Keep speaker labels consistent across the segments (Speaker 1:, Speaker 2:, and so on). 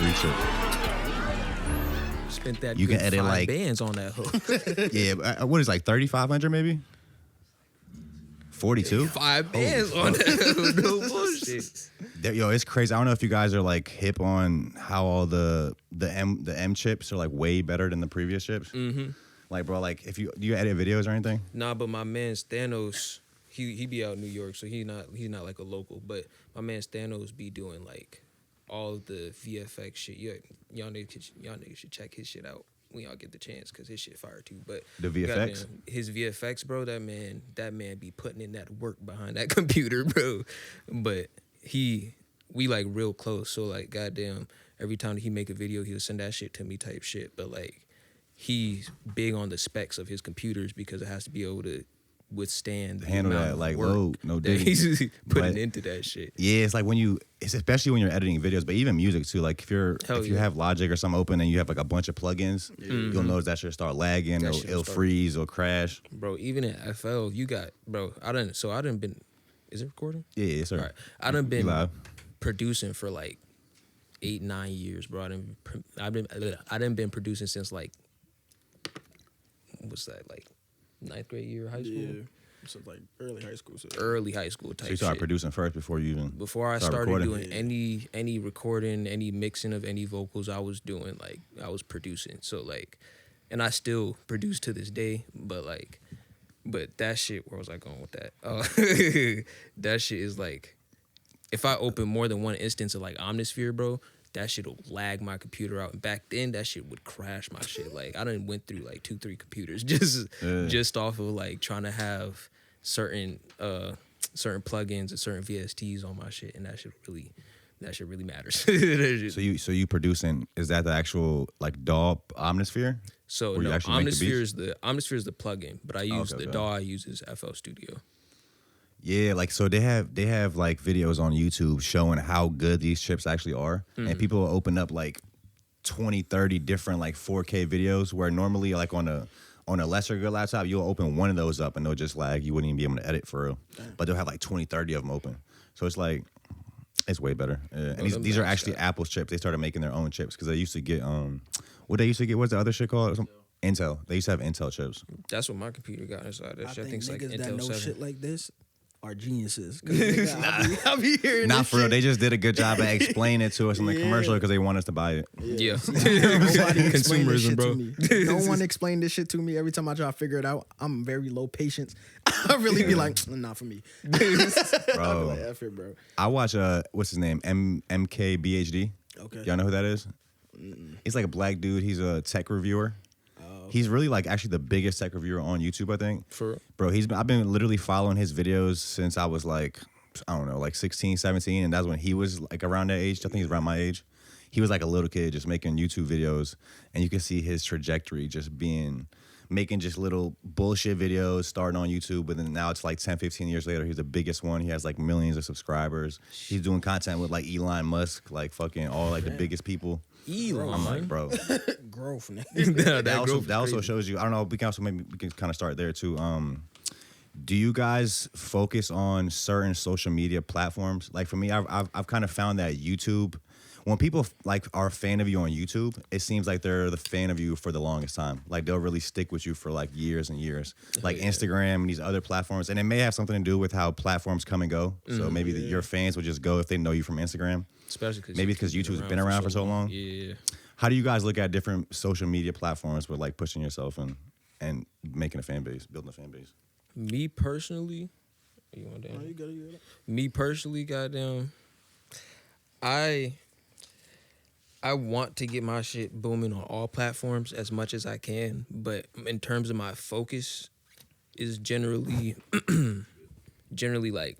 Speaker 1: MP3 chip.
Speaker 2: Spent that
Speaker 1: You
Speaker 2: good
Speaker 1: can edit
Speaker 2: 5
Speaker 1: like
Speaker 2: bands on that hook.
Speaker 1: yeah. What is like 3,500 maybe? 42.
Speaker 2: 5 bands on that hook. No bullshit.
Speaker 1: Yo, it's crazy. I don't know if you guys are like hip on how all the M chips are like way better than the previous chips. Mm-hmm. Like, bro, like do you edit videos or anything?
Speaker 2: Nah, but my man Thanos, he be out in New York, so he's not like a local. But my man Thanos be doing like all the VFX shit. Y'all niggas should check his shit out when y'all get the chance, because his shit fire too. But
Speaker 1: the VFX,
Speaker 2: goddamn, his VFX, bro, that man be putting in that work behind that computer, bro. But we like real close, so like goddamn, every time he make a video, he'll send that shit to me type shit. But like, he's big on the specs of his computers because it has to be able to withstand the
Speaker 1: handle
Speaker 2: amount
Speaker 1: that
Speaker 2: of
Speaker 1: like
Speaker 2: work
Speaker 1: load, no
Speaker 2: that
Speaker 1: diggy.
Speaker 2: he's putting into that shit.
Speaker 1: Yeah, it's like it's especially when you're editing videos, but even music too. Like if you have Logic or something open and you have like a bunch of plugins, you'll notice that shit start lagging, it'll freeze or crash.
Speaker 2: Bro, even in FL, you got I done been. Is it recording?
Speaker 1: Yeah, sir.
Speaker 2: All right. I done been producing for like 8-9 years, bro. I done been producing since like, what's that, like 9th grade year of high school?
Speaker 3: Yeah. So like early high school.
Speaker 2: Early high school type.
Speaker 1: So you started
Speaker 2: shit.
Speaker 1: producing first before I
Speaker 2: started
Speaker 1: recording.
Speaker 2: doing any recording, any mixing of any vocals, I was producing. So like, and I still produce to this day, but that shit, where was I going with that? That shit is like, if I open more than one instance of like Omnisphere, bro, that shit will lag my computer out. And back then, that shit would crash my shit. Like, I done went through like 2-3 computers just off of like trying to have certain plugins and certain VSTs on my shit, and that shit really matters.
Speaker 1: So you producing, is that the actual like DAW Omnisphere?
Speaker 2: So no, Omnisphere is the plugin, but I use the DAW I use is FL Studio.
Speaker 1: Yeah, like so they have like videos on YouTube showing how good these chips actually are, and people will open up like 20-30 different like 4K videos, where normally like on a lesser good laptop you'll open one of those up and they'll just lag, you wouldn't even be able to edit for real. But they'll have like 20-30 of them open, so it's like it's way better. And these are actually Apple's chips. They started making their own chips because they used to get what's the other shit called? Intel. They used to have Intel chips.
Speaker 2: That's what my computer got inside that shit. I think it's like
Speaker 3: niggas
Speaker 2: Intel
Speaker 3: that know
Speaker 2: 7.
Speaker 3: shit like this are geniuses. I be hearing
Speaker 1: Not
Speaker 3: this
Speaker 1: for real.
Speaker 3: shit.
Speaker 1: They just did a good job of explaining it to us in the commercial because they want us to buy it.
Speaker 2: Yeah.
Speaker 3: Consumerism,
Speaker 2: bro.
Speaker 3: No one explained this shit to me. Every time I try to figure it out, I'm very low patience. I really be like, not for me.
Speaker 1: Bro.
Speaker 3: I'll be like, F it, bro.
Speaker 1: I watch what's his name? MKBHD.
Speaker 3: Okay.
Speaker 1: Y'all know who that is? He's like a black dude. He's a tech reviewer. He's really like actually the biggest tech reviewer on YouTube, I think.
Speaker 2: For real?
Speaker 1: Bro, I've been literally following his videos since I was like, I don't know, like 16, 17, and that's when he was like around that age. I think he's around my age. He was like a little kid just making YouTube videos, and you can see his trajectory just making just little bullshit videos starting on YouTube, but then now it's like 10, 15 years later, he's the biggest one. He has like millions of subscribers. He's doing content with like Elon Musk, like fucking all like the biggest people.
Speaker 2: Elon.
Speaker 1: I'm like, bro.
Speaker 3: Growth, nigga.
Speaker 1: that also shows you. I don't know. We can kind of start there too. Do you guys focus on certain social media platforms? Like for me, I've kind of found that YouTube, when people like are a fan of you on YouTube, it seems like they're the fan of you for the longest time. Like they'll really stick with you for like years and years. Like Instagram and these other platforms, and it may have something to do with how platforms come and go. So maybe your fans will just go if they know you from Instagram.
Speaker 2: Especially
Speaker 1: because YouTube's been around for so long.
Speaker 2: Yeah.
Speaker 1: How do you guys look at different social media platforms with like pushing yourself and making a fan base, building a fan base?
Speaker 2: Me personally, you want that?
Speaker 3: No, you got it.
Speaker 2: Me personally, goddamn, I want to get my shit booming on all platforms as much as I can, but in terms of my focus, is generally like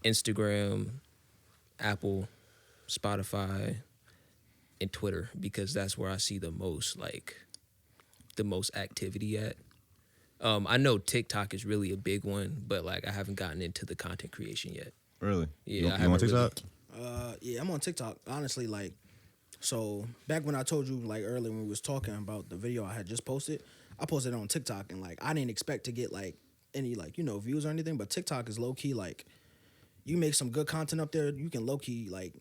Speaker 2: Instagram, Apple, Spotify, and Twitter, because that's where I see the most activity at. I know TikTok is really a big one, but like I haven't gotten into the content creation yet.
Speaker 1: Really?
Speaker 2: Yeah,
Speaker 1: you on TikTok?
Speaker 3: Yeah, I'm on TikTok. Honestly, like, so back when I told you like earlier when we was talking about the video I had just posted, I posted it on TikTok, and like I didn't expect to get like any like views or anything, but TikTok is low key like, you make some good content up there, you can low key like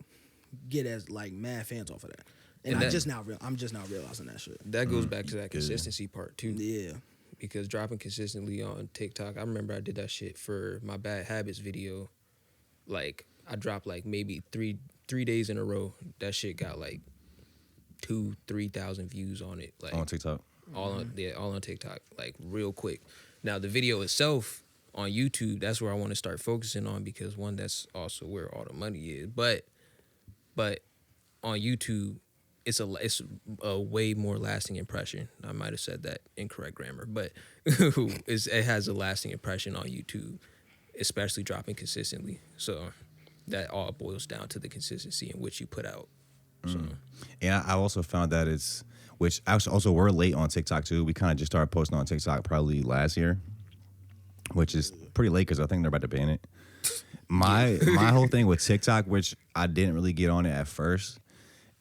Speaker 3: get as like mad fans off of that. And I'm just now realizing that shit.
Speaker 2: That goes back to that consistency part too.
Speaker 3: Yeah.
Speaker 2: Because dropping consistently on TikTok, I remember I did that shit for my Bad Habits video. Like I dropped like maybe three days in a row. That shit got like 2,000-3,000 views on it. Like
Speaker 1: on TikTok.
Speaker 2: All on TikTok, like real quick. Now the video itself on YouTube, that's where I want to start focusing on because one, that's also where all the money is. But on YouTube, it's a way more lasting impression. I might have said that incorrect grammar, but it has a lasting impression on YouTube, especially dropping consistently. So that all boils down to the consistency in which you put out. So.
Speaker 1: And I also found that which also we're late on TikTok too. We kind of just started posting on TikTok probably last year, which is pretty late because I think they're about to ban it. My whole thing with TikTok, which I didn't really get on it at first,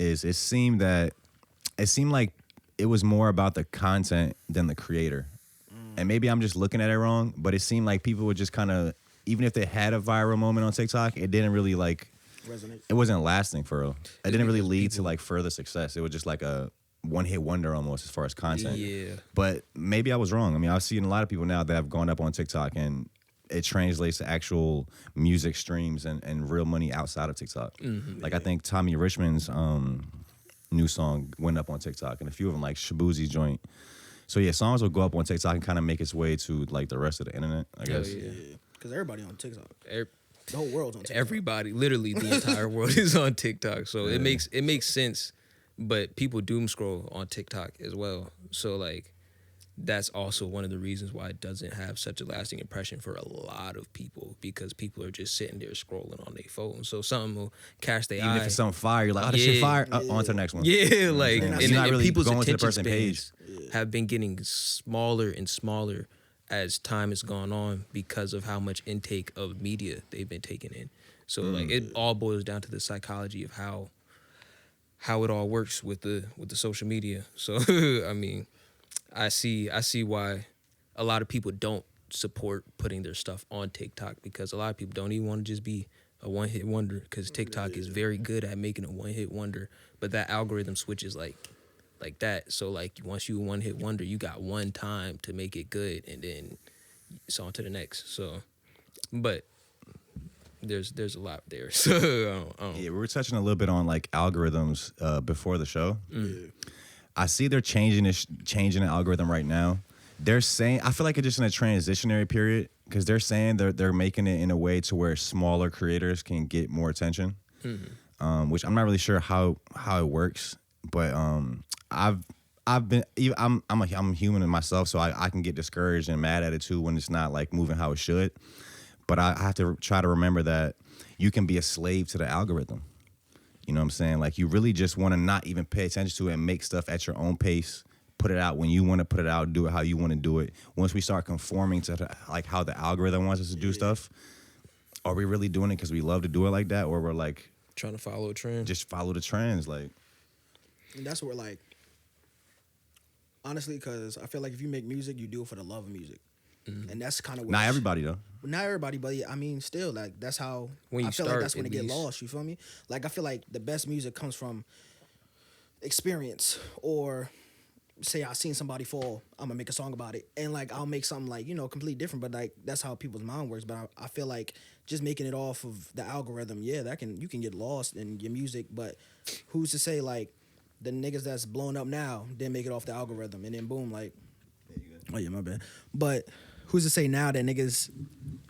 Speaker 1: is it seemed like it was more about the content than the creator. And maybe I'm just looking at it wrong, but it seemed like people would just kind of, even if they had a viral moment on TikTok, it didn't really like
Speaker 3: resonate.
Speaker 1: It wasn't lasting for real. It didn't really lead to like further success. It was just like a one-hit wonder almost as far as content.
Speaker 2: Yeah.
Speaker 1: But maybe I was wrong. I mean, I've seen a lot of people now that have gone up on TikTok and it translates to actual music streams and real money outside of TikTok. Mm-hmm. Like I think Tommy Richmond's new song went up on TikTok and a few of them like Shabuzi's joint. So yeah, songs will go up on TikTok and kind of make its way to like the rest of the internet, I guess.
Speaker 3: Yeah. Because everybody on TikTok. The whole world's on TikTok.
Speaker 2: Everybody, literally the entire world is on TikTok. So it makes sense, but people doom scroll on TikTok as well. So like that's also one of the reasons why it doesn't have such a lasting impression for a lot of people because people are just sitting there scrolling on their phone. So something will catch their eye.
Speaker 1: Even if it's something fire, you're like, oh, this shit fire. On to the next one.
Speaker 2: Yeah, like,
Speaker 1: and
Speaker 2: not really people's
Speaker 1: going to the
Speaker 2: attention
Speaker 1: person page.
Speaker 2: have been getting smaller and smaller as time has gone on because of how much intake of media they've been taking in. So like it all boils down to the psychology of how it all works with the social media. So I mean, I see why a lot of people don't support putting their stuff on TikTok because a lot of people don't even want to just be a one-hit wonder because TikTok is very good at making a one-hit wonder, but that algorithm switches like that. So like once you a one-hit wonder, you got one time to make it good and then it's on to the next. So, but there's a lot there. So I don't.
Speaker 1: Yeah, we were touching a little bit on like algorithms before the show.
Speaker 3: Yeah.
Speaker 1: I see they're changing the algorithm right now. They're saying, I feel like it's just in a transitionary period because they're saying they're making it in a way to where smaller creators can get more attention, which I'm not really sure how it works. But I'm human in myself, so I can get discouraged and mad at it too when it's not like moving how it should. But I have to try to remember that you can be a slave to the algorithm. You know what I'm saying? Like you really just want to not even pay attention to it and make stuff at your own pace. Put it out when you want to put it out. Do it how you want to do it. Once we start conforming to like how the algorithm wants us to do stuff, are we really doing it because we love to do it like that, or we're like
Speaker 2: trying to follow a trend?
Speaker 1: Just follow the trends, like.
Speaker 3: And that's where like, honestly, because I feel like if you make music, you do it for the love of music. And that's kind of
Speaker 1: not everybody though.
Speaker 3: Not everybody, but I mean, still, like that's how
Speaker 2: when you
Speaker 3: I feel
Speaker 2: start,
Speaker 3: like that's when it get lost. You feel me? Like I feel like the best music comes from experience, or say I seen somebody fall, I'm gonna make a song about it, and like I'll make something like completely different. But like that's how people's mind works. But I feel like just making it off of the algorithm, you can get lost in your music. But who's to say like the niggas that's blowing up now didn't make it off the algorithm, and then boom, like oh yeah, my bad. But who's to say now that niggas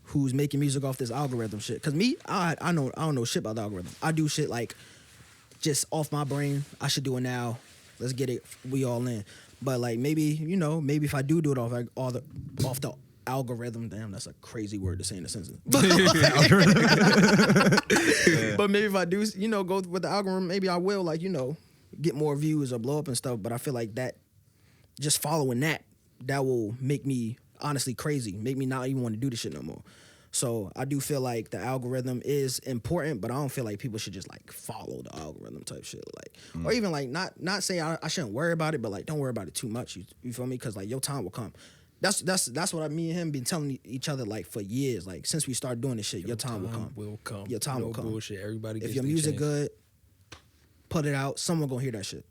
Speaker 3: who's making music off this algorithm shit? Cause me, I don't know shit about the algorithm. I do shit like just off my brain. I should do it now. Let's get it. We all in. But like maybe if I do it off the algorithm. Damn, that's a crazy word to say in a sentence. But maybe if I do go with the algorithm, maybe I will like get more views or blow up and stuff. But I feel like that just following that will make me honestly crazy, make me not even want to do this shit no more. So I do feel like the algorithm is important, but I don't feel like people should just like follow the algorithm type shit, like or even like not say I shouldn't worry about it, but like don't worry about it too much. You feel me? Because like your time will come. That's what me and him been telling each other like for years. Like since we started doing this shit, your time will come.
Speaker 2: Will come.
Speaker 3: Your time will come.
Speaker 2: Bullshit. Everybody.
Speaker 3: If your music good, put it out, someone gonna hear that shit.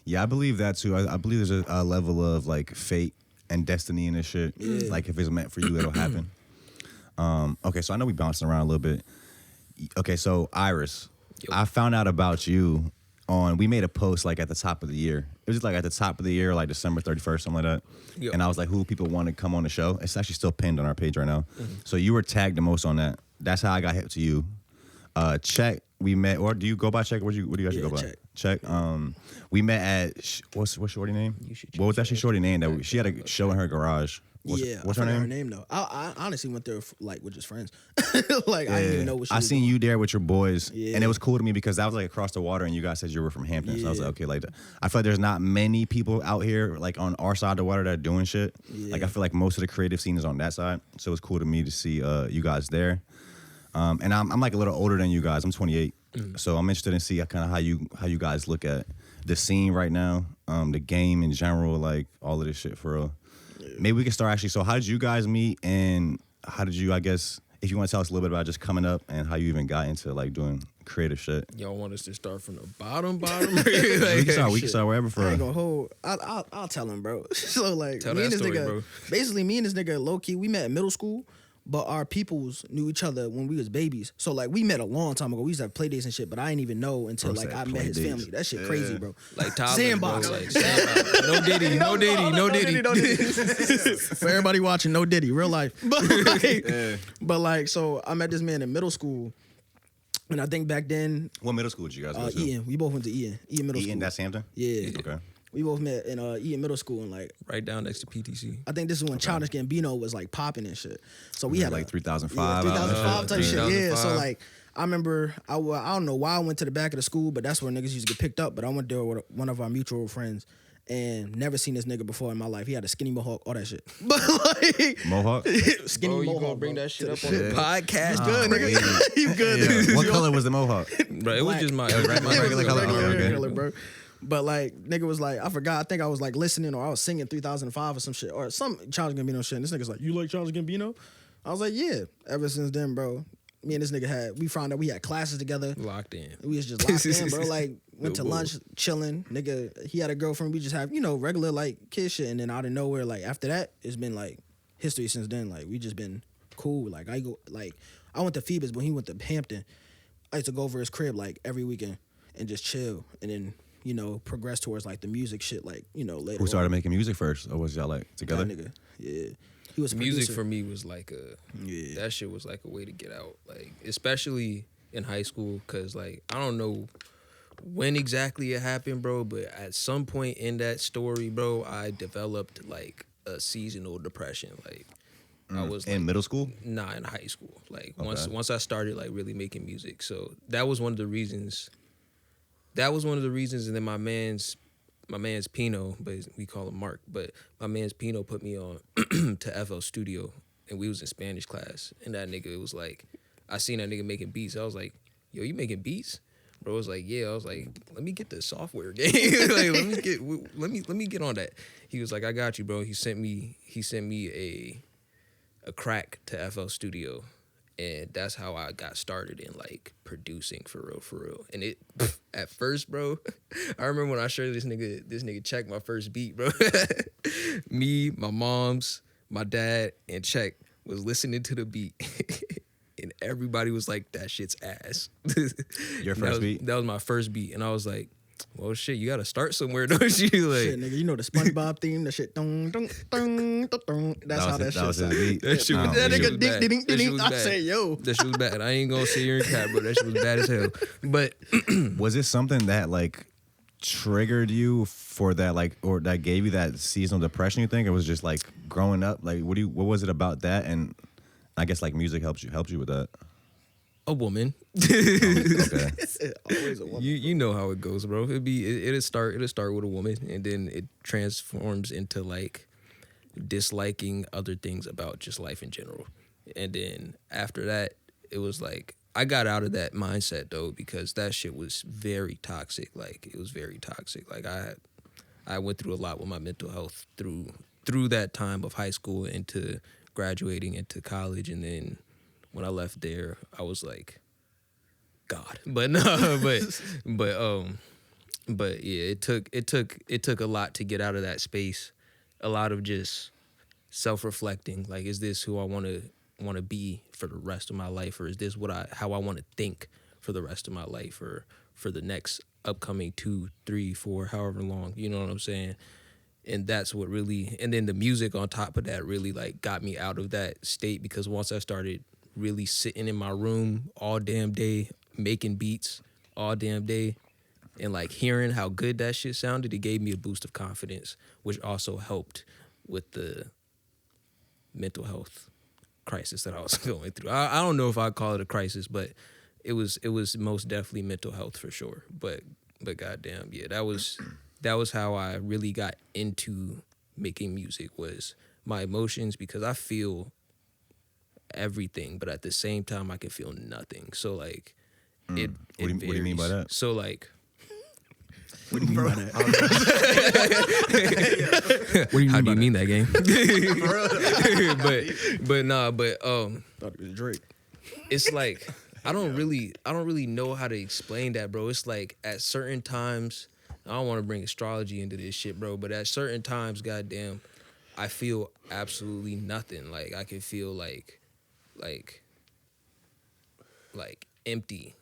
Speaker 1: Yeah, I believe that too. I believe there's a level of like fate and destiny in this shit.
Speaker 3: Yeah.
Speaker 1: Like if it's meant for you, it'll happen. Okay, so I know we bouncing around a little bit. Okay, so Iris, I found out about you we made a post like at the top of the year. It was just like at the top of the year, like December 31st, something like that. And I was like, who people want to come on the show? It's actually still pinned on our page right now. So you were tagged the most on that. That's how I got hit to you. Check, we met, or do you go by Check? What do you actually go by? Check. We met at, what's Shorty name? What was actually Shorty name? She had a show in her garage. What's her name?
Speaker 3: Her name though. I honestly went there like with just friends. Like I didn't even know what she was
Speaker 1: seen
Speaker 3: doing.
Speaker 1: you there with your boys, and it was cool to me because that was like across the water, and you guys said you were from Hampton. So I was like, okay, like I feel like there's not many people out here like on our side of the water that are doing shit. Like I feel like most of the creative scene is on that side, so it was cool to me to see you guys there. And I'm like a little older than you guys. I'm 28, so I'm interested in see kind of how you guys look at the scene right now, the game in general, like all of this shit for real. Maybe we can start actually. So how did you guys meet, and how did you, I guess, if you want to tell us a little bit about just coming up and how you even got into like doing creative shit.
Speaker 2: Y'all want us to start from the bottom? Like,
Speaker 1: we can start wherever for.
Speaker 3: I ain't gonna hold. I'll tell him, bro. So like
Speaker 2: Tell
Speaker 3: me
Speaker 2: that
Speaker 3: and this
Speaker 2: story,
Speaker 3: nigga,
Speaker 2: bro.
Speaker 3: basically me and this nigga low key, we met in middle school. But our peoples knew each other when we was babies. So, like, we met a long time ago. We used to have play dates and shit, but I didn't even know until, like, I met his family. That shit crazy, bro.
Speaker 2: Like toddlers,
Speaker 3: Sandbox.
Speaker 2: bro. Like, sandbox. No Diddy, no Diddy, no Diddy.
Speaker 3: For everybody watching, no Diddy, real life. But like, so I met this man in middle school. And I think back then...
Speaker 1: What middle school did you guys go to?
Speaker 3: Eaton. We both went to Eaton. Eaton Middle School.
Speaker 1: Eaton, that's Hampton?
Speaker 3: Yeah.
Speaker 1: Okay.
Speaker 3: We both met in Eaton Middle School and like
Speaker 2: right down next to PTC.
Speaker 3: I think this is when Childish Gambino was like popping and shit. So we had
Speaker 1: like 3005.
Speaker 3: 3005 type shit.
Speaker 2: 3005.
Speaker 3: Yeah. So like I remember I don't know why I went to the back of the school, but that's where niggas used to get picked up. But I went there with one of our mutual friends. And never seen this nigga before in my life. He had a skinny mohawk, all that shit. But like
Speaker 1: mohawk,
Speaker 3: skinny mohawk.
Speaker 2: You gonna bring that shit up on the podcast?
Speaker 3: Good, nigga. You good?
Speaker 1: Yeah. What color was the mohawk?
Speaker 2: Bro, it was just my
Speaker 1: regular color.
Speaker 3: Regular, bro. But like nigga was like, I forgot. I think I was like listening or I was singing 3005 or some shit or some Childish Gambino shit. And this nigga's like, you like Childish Gambino? I was like, yeah. Ever since then, bro. Me and this nigga we found out we had classes together.
Speaker 2: Locked in.
Speaker 3: We was just locked in, bro. Like went to lunch, chilling. Nigga, he had a girlfriend. We just have, regular like kid shit. And then out of nowhere, like after that, it's been like history since then. Like we just been cool. Like I went to Phoebus, but he went to Hampton. I used to go over his crib like every weekend and just chill. And then, progress towards like the music shit, like, later.
Speaker 1: Who started making music first? Or was y'all like together?
Speaker 3: That nigga. Yeah. He was a
Speaker 2: music
Speaker 3: producer.
Speaker 2: for me was like that shit was like a way to get out, like especially in high school, cause like I don't know when exactly it happened, bro, but at some point in that story, bro, I developed like a seasonal depression. Like I was
Speaker 1: in middle school?
Speaker 2: Nah, in high school. Like once I started like really making music, so that was one of the reasons. And then my man's Pino, but we call him Mark, but my man's Pino put me on to FL Studio, and we was in Spanish class, and that nigga was like, I seen that nigga making beats. I was like, yo, you making beats? Bro was like, yeah. I was like, let me get the software game. Like, let me get on that. He was like, I got you, bro. He sent me a crack to FL Studio. And that's how I got started in like producing for real. And it at first, bro, I remember when I showed this nigga Check my first beat, bro. Me, my mom's, my dad, and Check was listening to the beat. And everybody was like, that shit's ass.
Speaker 1: Your first beat?
Speaker 2: That was my first beat. And I was like, well, shit, you got to start somewhere, don't you? Like,
Speaker 3: shit, nigga, you know the SpongeBob theme, the shit, dong, dong, dong, dong, dong. That's how that shit
Speaker 1: was his beat.
Speaker 2: That shit was
Speaker 3: that nigga
Speaker 2: bad.
Speaker 3: ding. I say, yo.
Speaker 2: That shit was bad. I ain't gonna sit here and cap, but that shit was bad as hell. But
Speaker 1: was it something that like triggered you for that, like, or that gave you that seasonal depression, you think? It was just like growing up? Like, what was it about that? And I guess like music helps you with that.
Speaker 2: a woman.
Speaker 1: Okay.
Speaker 3: Always a woman.
Speaker 2: You know how it goes, bro. It'll start with a woman, and then it transforms into like disliking other things about just life in general. And then after that, it was like I got out of that mindset though, because that shit was very toxic. Like it was very toxic. Like I went through a lot with my mental health through that time of high school into graduating into college, and then when I left there, I was like, God. But no, but yeah, it took a lot to get out of that space. A lot of just self-reflecting. Like, is this who I want to be for the rest of my life, or is this how I want to think for the rest of my life, or for the next upcoming 2, 3, 4, however long, you know what I'm saying? And that's what really, and then the music on top of that really like got me out of that state, because once I started really sitting in my room all damn day, making beats all damn day, and like hearing how good that shit sounded, it gave me a boost of confidence, which also helped with the mental health crisis that I was going through. I don't know if I'd call it a crisis, but it was most definitely mental health for sure. But goddamn, yeah, that was how I really got into making music, was my emotions, because I feel everything, but at the same time I can feel nothing. So like
Speaker 1: What do you mean by that?
Speaker 2: So like,
Speaker 3: What do you mean by that? What do you mean
Speaker 2: how do you
Speaker 3: by
Speaker 2: mean that game? but
Speaker 3: Thought it was Drake.
Speaker 2: it's like I don't really know how to explain that, bro. It's like at certain times, I don't want to bring astrology into this shit, bro, but at certain times, goddamn, I feel absolutely nothing. Like I can feel like empty.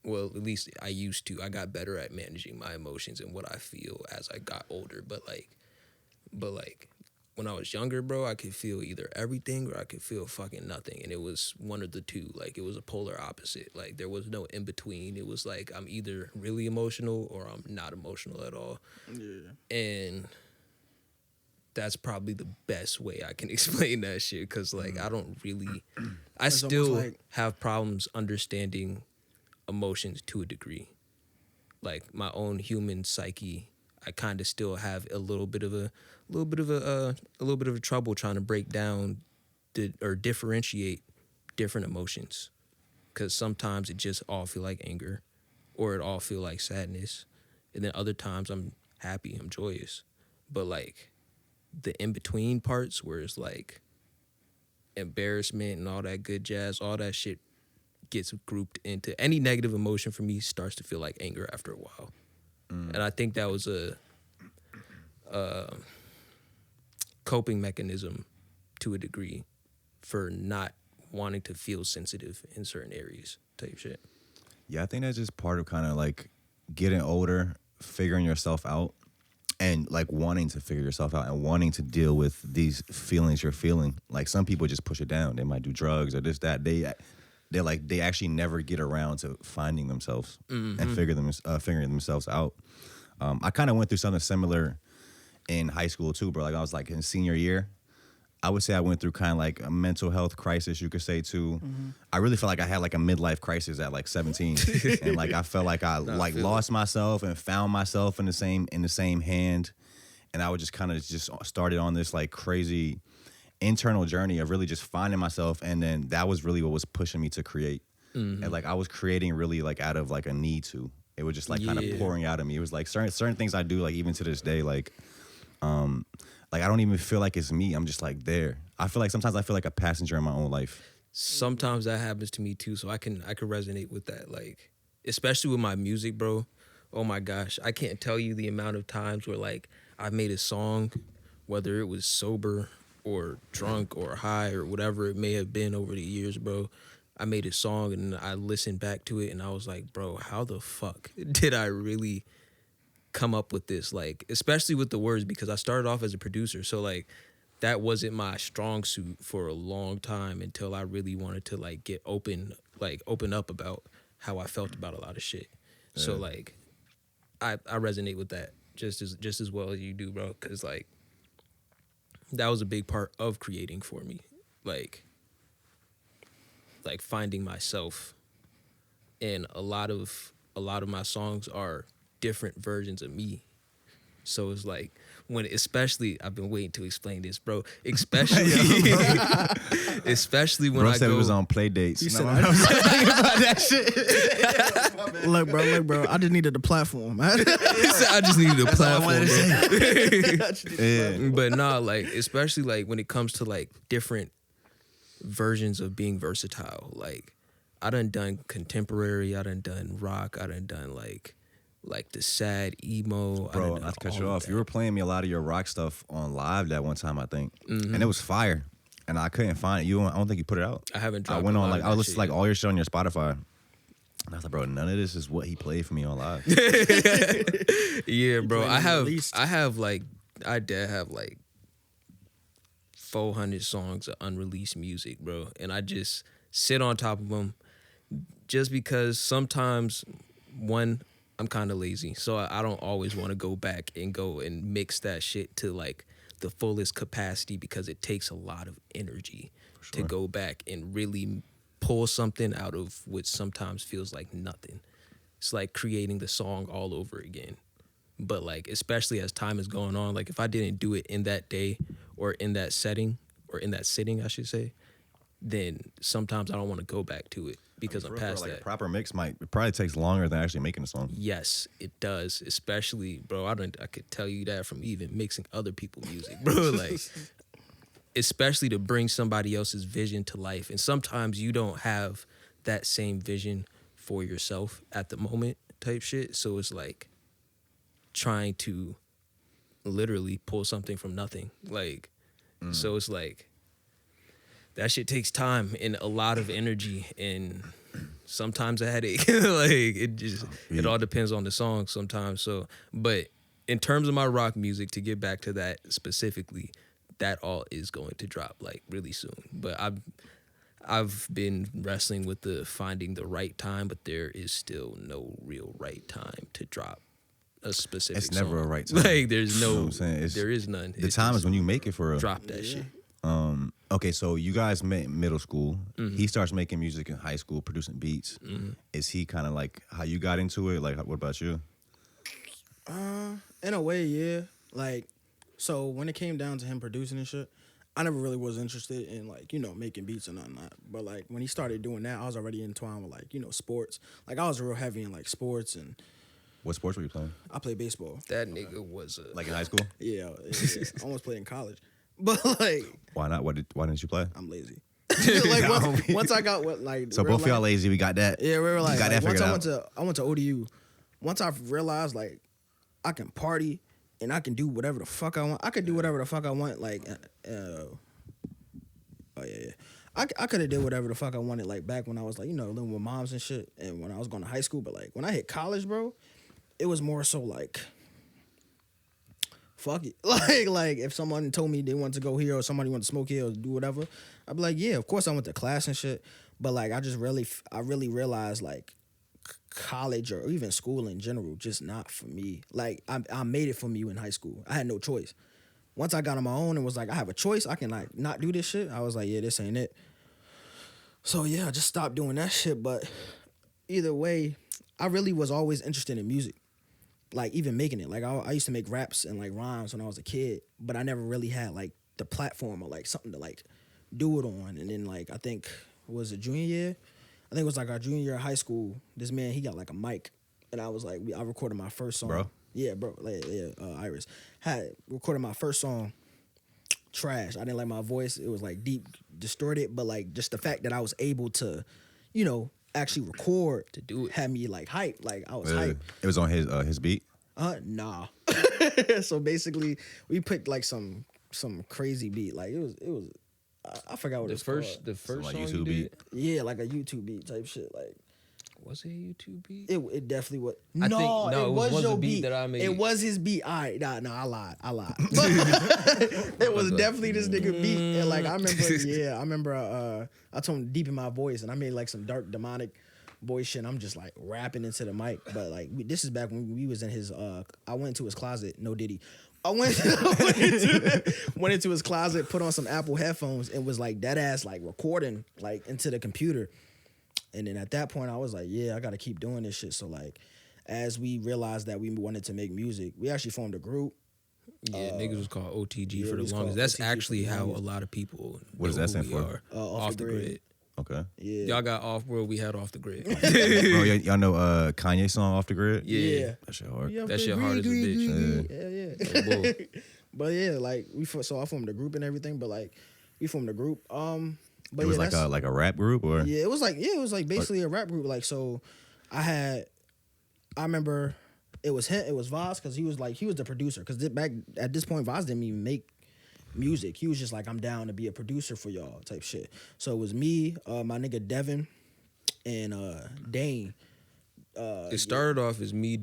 Speaker 2: Well, at least I used to. I got better at managing my emotions and what I feel as I got older. But when I was younger, bro, I could feel either everything or I could feel fucking nothing. And it was one of the two. Like, it was a polar opposite. Like, there was no in between. It was like I'm either really emotional or I'm not emotional at all. Yeah. And that's probably the best way I can explain that shit. Because, like, I still have problems understanding emotions to a degree. Like my own human psyche, I kind of still have a little bit of a trouble trying to break down or differentiate different emotions, because sometimes it just all feel like anger, or it all feel like sadness, and then other times I'm happy, I'm joyous. But like the in between parts where it's like embarrassment and all that good jazz, all that shit gets grouped into any negative emotion for me starts to feel like anger after a while. And I think that was a coping mechanism to a degree for not wanting to feel sensitive in certain areas type shit.
Speaker 1: Yeah, I think that's just part of kind of like getting older, figuring yourself out, and like wanting to figure yourself out and wanting to deal with these feelings you're feeling. Like some people just push it down. They might do drugs or this, that. They actually never get around to finding themselves and figuring themselves out. I kind of went through something similar in high school too, bro. Like I was like in senior year, I would say I went through kind of like a mental health crisis, you could say too. I really felt like I had like a midlife crisis at like 17, and like I felt like I lost myself and found myself in the same hand, and I would just kind of just started on this like crazy internal journey of really just finding myself, and then that was really what was pushing me to create. And like I was creating really like out of like a need to. It was just like kind of pouring out of me. It was like certain things I do, like even to this day, like I don't even feel like it's me. I'm just like there. I feel like sometimes I feel like a passenger in my own life.
Speaker 2: Sometimes that happens to me too, so I can resonate with that. Like especially with my music, bro. Oh my gosh, I can't tell you the amount of times where like I made a song, whether it was sober or drunk or high or whatever it may have been over the years, bro. I made a song and I listened back to it and I was like, bro, how the fuck did I really come up with this? Like, especially with the words, because I started off as a producer. So like that wasn't my strong suit for a long time until I really wanted to like open up about how I felt about a lot of shit. Yeah. So like I resonate with that just as well as you do, bro. Cause like that was a big part of creating for me. Like finding myself, and a lot of my songs are different versions of me. So it's like especially I've been waiting to explain this, bro. Especially when
Speaker 1: bro
Speaker 2: I
Speaker 1: said
Speaker 2: go,
Speaker 1: it was on play dates.
Speaker 3: You said
Speaker 1: I was thinking about that shit.
Speaker 3: Look, bro. I just needed a platform, man.
Speaker 2: I just needed a platform.
Speaker 1: Yeah.
Speaker 2: But nah, like especially like when it comes to like different versions of being versatile. Like I done contemporary. I done rock. I done like the sad emo.
Speaker 1: Bro, not to cut you off. You were playing me a lot of your rock stuff on live that one time, I think, and it was fire. And I couldn't find it. I don't think you put it out.
Speaker 2: I haven't dropped.
Speaker 1: I went on like I listened to like all your shit on your Spotify. And I was like, bro, none of this is what he played for me on live.
Speaker 2: Yeah, bro. I have like 400 songs of unreleased music, bro, and I just sit on top of them, just because sometimes I'm kind of lazy, so I don't always want to go back and go and mix that shit to like the fullest capacity, because it takes a lot of energy to go back and really pull something out of what sometimes feels like nothing. It's like creating the song all over again. But like, especially as time is going on, like if I didn't do it in that day or in that setting or in that sitting, I should say, then sometimes I don't want to go back to it because I'm past
Speaker 1: like
Speaker 2: that.
Speaker 1: A proper mix it probably takes longer than actually making a song.
Speaker 2: Yes, it does. Especially, bro, I could tell you that from even mixing other people's music, bro. Like, especially to bring somebody else's vision to life. And sometimes you don't have that same vision for yourself at the moment type shit. So it's like trying to literally pull something from nothing. Like, so it's like, that shit takes time and a lot of energy and sometimes a headache. Like, it all depends on the song sometimes. So, but in terms of my rock music, to get back to that specifically, that all is going to drop like really soon. But I've been wrestling with finding the right time, but there is still no real right time to drop a specific
Speaker 1: It's never
Speaker 2: song.
Speaker 1: a right time.
Speaker 2: Like, there's
Speaker 1: You know what I'm saying?
Speaker 2: there is none.
Speaker 1: The time is when you make it for real.
Speaker 2: drop that shit.
Speaker 1: Okay, so you guys met in middle school. He starts making music in high school, producing beats. Is he kind of like how you got into it? Like, what about you?
Speaker 3: In a way, yeah. Like, so when it came down to him producing and shit, I never really was interested in like, making beats and nothing. But like when he started doing that, I was already entwined with like, sports. Like I was real heavy in like sports, and
Speaker 1: What sports were you playing?
Speaker 3: I played baseball.
Speaker 2: That nigga was
Speaker 1: Like in high school?
Speaker 3: Yeah. I almost played in college. But like,
Speaker 1: Why not? Why didn't you play?
Speaker 3: I'm lazy. Like once I got what like
Speaker 1: So both of y'all lazy. We got that.
Speaker 3: Yeah, we were like,
Speaker 1: got that
Speaker 3: once
Speaker 1: figured out.
Speaker 3: I went to ODU. Once I realized like I can party and I can do whatever the fuck I want. I could do whatever the fuck I want. Like, I could have did whatever the fuck I wanted. Like back when I was like living with moms and shit, and when I was going to high school. But like when I hit college, bro, it was more so like, fuck it. Like if someone told me they wanted to go here or somebody wanted to smoke here or do whatever, I'd be like, yeah, of course I went to class and shit. But like I really realized like college or even school in general just not for me. Like I made it for me in high school. I had no choice. Once I got on my own and was like, I have a choice, I can like not do this shit, I was like, yeah, this ain't it. So yeah, I just stopped doing that shit. But either way, I really was always interested in music. Like even making it. Like I used to make raps and like rhymes when I was a kid, but I never really had like the platform or like something to like do it on. And then like I think was it junior year? I think it was like our junior year of high school. This man, he got like a mic, and I was like, I recorded my first song.
Speaker 1: Bro?
Speaker 3: Yeah, bro. Like, Iris had recorded my first song. Trash. I didn't like my voice. It was like deep, distorted, but like just the fact that I was able to, actually record
Speaker 2: To do it.
Speaker 3: had me like hype. Like I was hype.
Speaker 1: It was on his beat.
Speaker 3: Nah. So basically, we picked like some crazy beat. Like it was. I forgot what
Speaker 2: The
Speaker 3: it's
Speaker 2: first
Speaker 3: called.
Speaker 2: the first
Speaker 1: like
Speaker 2: song
Speaker 1: YouTube
Speaker 2: you
Speaker 1: beat?
Speaker 2: did?
Speaker 3: Yeah, like a YouTube beat type shit. Like
Speaker 2: Was it a YouTube beat?
Speaker 3: it definitely was.
Speaker 2: I think- no,
Speaker 3: it
Speaker 2: it was
Speaker 3: your
Speaker 2: a beat that I made.
Speaker 3: It was his beat. All right, nah, I lied. It was definitely this nigga beat. And like I remember, I told him to deepen my voice, and I made like some dark demonic boy shit. I'm just like rapping into the mic, but like this is back when we was in his. I went into his closet. No Diddy. I went into his closet, put on some Apple headphones, and was like dead ass like recording like into the computer. And then at that point, I was like, yeah, I got to keep doing this shit. So like, as we realized that we wanted to make music, we actually formed a group.
Speaker 2: Yeah, niggas was called OTG
Speaker 3: yeah,
Speaker 2: for
Speaker 3: we
Speaker 2: the
Speaker 3: was
Speaker 2: longest.
Speaker 3: called
Speaker 2: That's
Speaker 3: OTG for
Speaker 2: actually
Speaker 3: the
Speaker 2: how a
Speaker 3: longest.
Speaker 2: lot of people
Speaker 1: What does
Speaker 2: know
Speaker 1: that stand
Speaker 2: who we
Speaker 1: for?
Speaker 2: are.
Speaker 3: Off the Grid.
Speaker 1: Okay.
Speaker 3: Yeah.
Speaker 2: Y'all got off world, we had off the grid.
Speaker 1: Bro, y'all know Kanye song Off the Grid?
Speaker 2: Yeah.
Speaker 1: That shit hard.
Speaker 3: Yeah,
Speaker 2: That shit hard as a bitch.
Speaker 3: Yeah.
Speaker 2: Oh, boy.
Speaker 3: But yeah, like so I formed a group and everything. But like we formed a group. But
Speaker 1: it was like a rap group, or
Speaker 3: it was like basically a rap group. Like, so I remember it was him, it was Vaz, because he was the producer. Because back at this point, Vaz didn't even make music. He was just like, I'm down to be a producer for y'all type shit. So it was me, my nigga Devin, and Dane.
Speaker 2: It started off as me,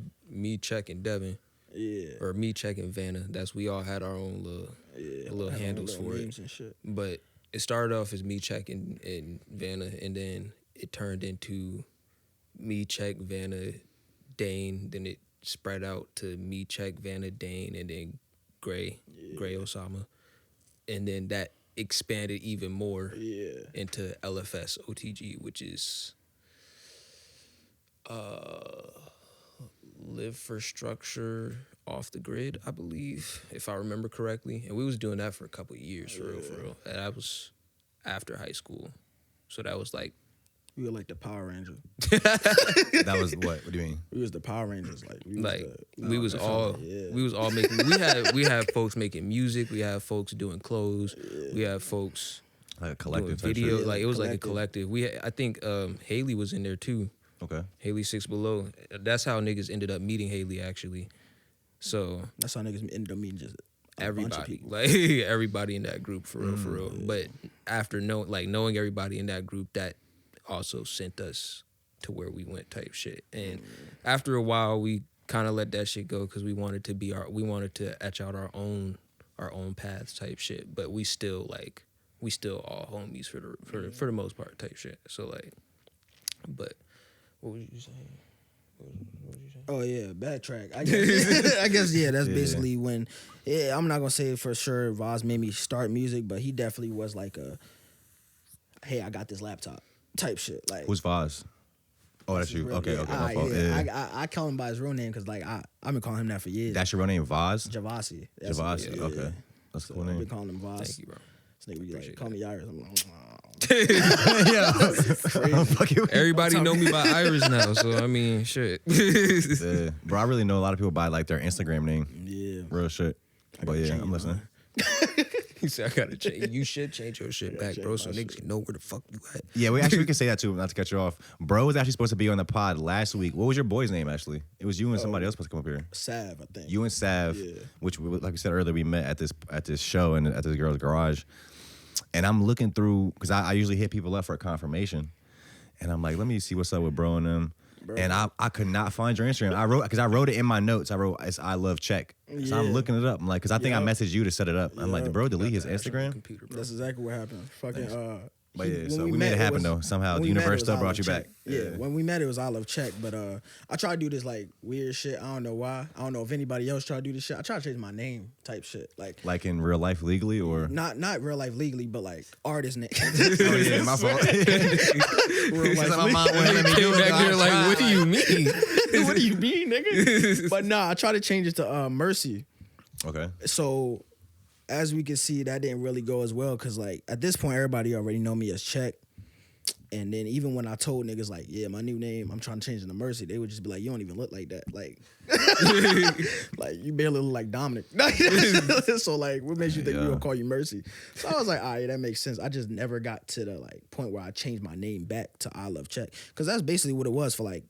Speaker 2: checking Devin.
Speaker 3: Yeah.
Speaker 2: Or me checking Vanna. We all had our own little handles for it.
Speaker 3: And shit.
Speaker 2: But it started off as me checking and Vanna, and then it turned into me check Vanna, Dane. Then it spread out to me check Vanna, Dane, and then Gray Osama, and then that expanded even more into LFS OTG, which is Live for Structure Off the Grid, I believe, if I remember correctly. And we was doing that for a couple of years, for real. And that was after high school. So that was like...
Speaker 3: We were like the Power Rangers.
Speaker 1: That was what? What do you mean?
Speaker 3: We was the Power Rangers.
Speaker 2: We was all making... We had folks making music. We had folks doing clothes. We had folks...
Speaker 1: Like a collective
Speaker 2: doing video.
Speaker 1: shit.
Speaker 2: Like, it was like a collective. I think Haley was in there too.
Speaker 1: Okay.
Speaker 2: Haley 6 Below. That's how niggas ended up meeting Haley, actually. So
Speaker 3: that's how niggas ended up meeting just
Speaker 2: everybody,
Speaker 3: bunch of people.
Speaker 2: like everybody in that group, for real.
Speaker 3: Yeah.
Speaker 2: But after knowing everybody in that group, that also sent us to where we went, type shit. And after a while, we kind of let that shit go because we wanted to etch out our own paths, type shit. But we still all homies for the most part, type shit. So like, but. What was you saying? What was you saying?
Speaker 3: Oh yeah, backtrack. I guess that's basically when. Yeah, I'm not gonna say for sure Vaz made me start music, but he definitely was like a, hey, I got this laptop type shit. Like,
Speaker 1: who's Vaz? Oh, that's you. Okay, my fault.
Speaker 3: I call him by his real name because like I've been calling him that for years.
Speaker 1: That's your real name, Vaz?
Speaker 3: Javasi.
Speaker 1: Javasi. Okay, that's a cool name.
Speaker 3: I've been calling him Vaz.
Speaker 2: Thank you, bro.
Speaker 3: This nigga be like, call me Iris. I'm like,
Speaker 2: everybody know me by Iris now, so I mean, shit.
Speaker 1: Yeah. Bro, I really know a lot of people by like their Instagram name.
Speaker 3: Yeah,
Speaker 1: real shit. But yeah, I'm listening.
Speaker 2: He said, I gotta change. You should change your shit back, bro, so niggas know where the fuck you at.
Speaker 1: Yeah, we can say that too, not to cut you off. Bro was actually supposed to be on the pod last week. What was your boy's name, actually? It was you and somebody else supposed to come up here.
Speaker 3: Sav, I think.
Speaker 1: You and Sav, which, like we said earlier, we met at this show and at this girl's garage. And I'm looking through, because I usually hit people up for a confirmation. And I'm like, let me see what's up with bro and them. Bro. And I could not find your Instagram. I wrote it in my notes. I wrote, it's ILOVECHEK. So I'm looking it up. I'm like, because I think I messaged you to set it up. I'm like, did bro delete his Instagram?
Speaker 2: Computer,
Speaker 3: that's exactly what happened. Fucking,
Speaker 1: but yeah, so we made it happen though. Somehow the universe still brought you back.
Speaker 3: Yeah, when we met, it was ILOVECHEK. But I tried to do this like weird shit. I don't know why. I don't know if anybody else tried to do this shit. I tried to change my name type shit. Like
Speaker 1: in real life legally or
Speaker 3: not real life legally, but like artist name.
Speaker 1: Oh yeah, my fault.
Speaker 3: Real life
Speaker 1: my mom wouldn't let me
Speaker 2: came back there like, what do you mean?
Speaker 3: What do you mean, nigga? But nah, I tried to change it to Mercy.
Speaker 1: Okay.
Speaker 3: So as we can see, that didn't really go as well because like at this point, everybody already know me as Check. And then even when I told niggas like, yeah, my new name, I'm trying to change it to Mercy, they would just be like, you don't even look like that. Like, like you barely look like Dominic. So like, what makes you think we gonna call you Mercy? So I was like, all right, that makes sense. I just never got to the like point where I changed my name back to ILOVECHEK because that's basically what it was for like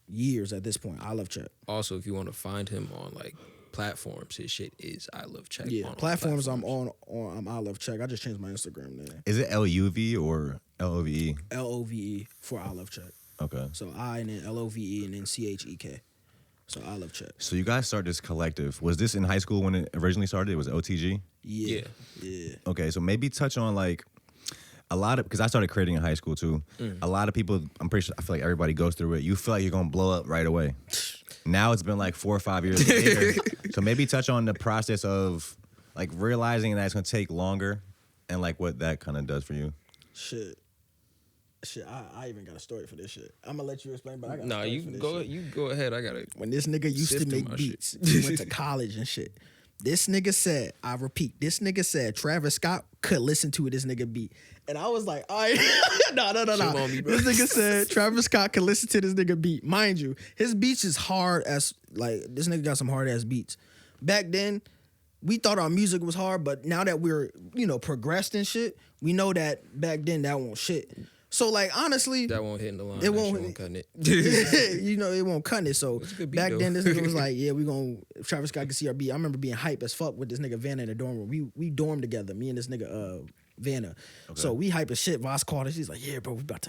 Speaker 3: years at this point. ILOVECHEK.
Speaker 2: Also, if you want to find him on like platforms, his shit is ILOVECHEK.
Speaker 3: Yeah, platforms I'm on I'm ILOVECHEK. I just changed my Instagram name.
Speaker 1: Is it LUV or LOVE?
Speaker 3: LOVE for ILOVECHEK.
Speaker 1: Okay. So
Speaker 3: I and then LOVE and then CHEK. So ILOVECHEK.
Speaker 1: So you guys started this collective. Was this in high school when it originally started? It was OTG?
Speaker 3: Yeah.
Speaker 1: Okay, so maybe touch on like a lot of, because I started creating in high school too. A lot of people, I'm pretty sure, I feel like everybody goes through it. You feel like you're gonna blow up right away. Now it's been like 4 or 5 years later. So maybe touch on the process of like realizing that it's gonna take longer and like what that kind of does for you.
Speaker 3: Shit, I even got a story for this shit. I'm gonna let you explain, but I got
Speaker 2: Nah, you go ahead. I gotta.
Speaker 3: When this nigga used to make beats, he went to college and shit. This nigga said, I repeat, this nigga said Travis Scott could listen to this nigga beat. And I was like, all right, no. This nigga said Travis Scott could listen to this nigga beat. Mind you, his beats is hard as, like, this nigga got some hard ass beats. Back then, we thought our music was hard, but now that we're, progressed and shit, we know that back then that won't shit. So like honestly,
Speaker 2: that won't hit in the line.
Speaker 3: It won't
Speaker 2: cut it.
Speaker 3: It won't cut it. So back then this nigga was like, yeah, we gonna Travis Scott can see our beat. I remember being hype as fuck with this nigga Vanna in the dorm room. We dormed together, me and this nigga Vanna. Okay. So we hype as shit. Voss called us. She's like, yeah, bro, we about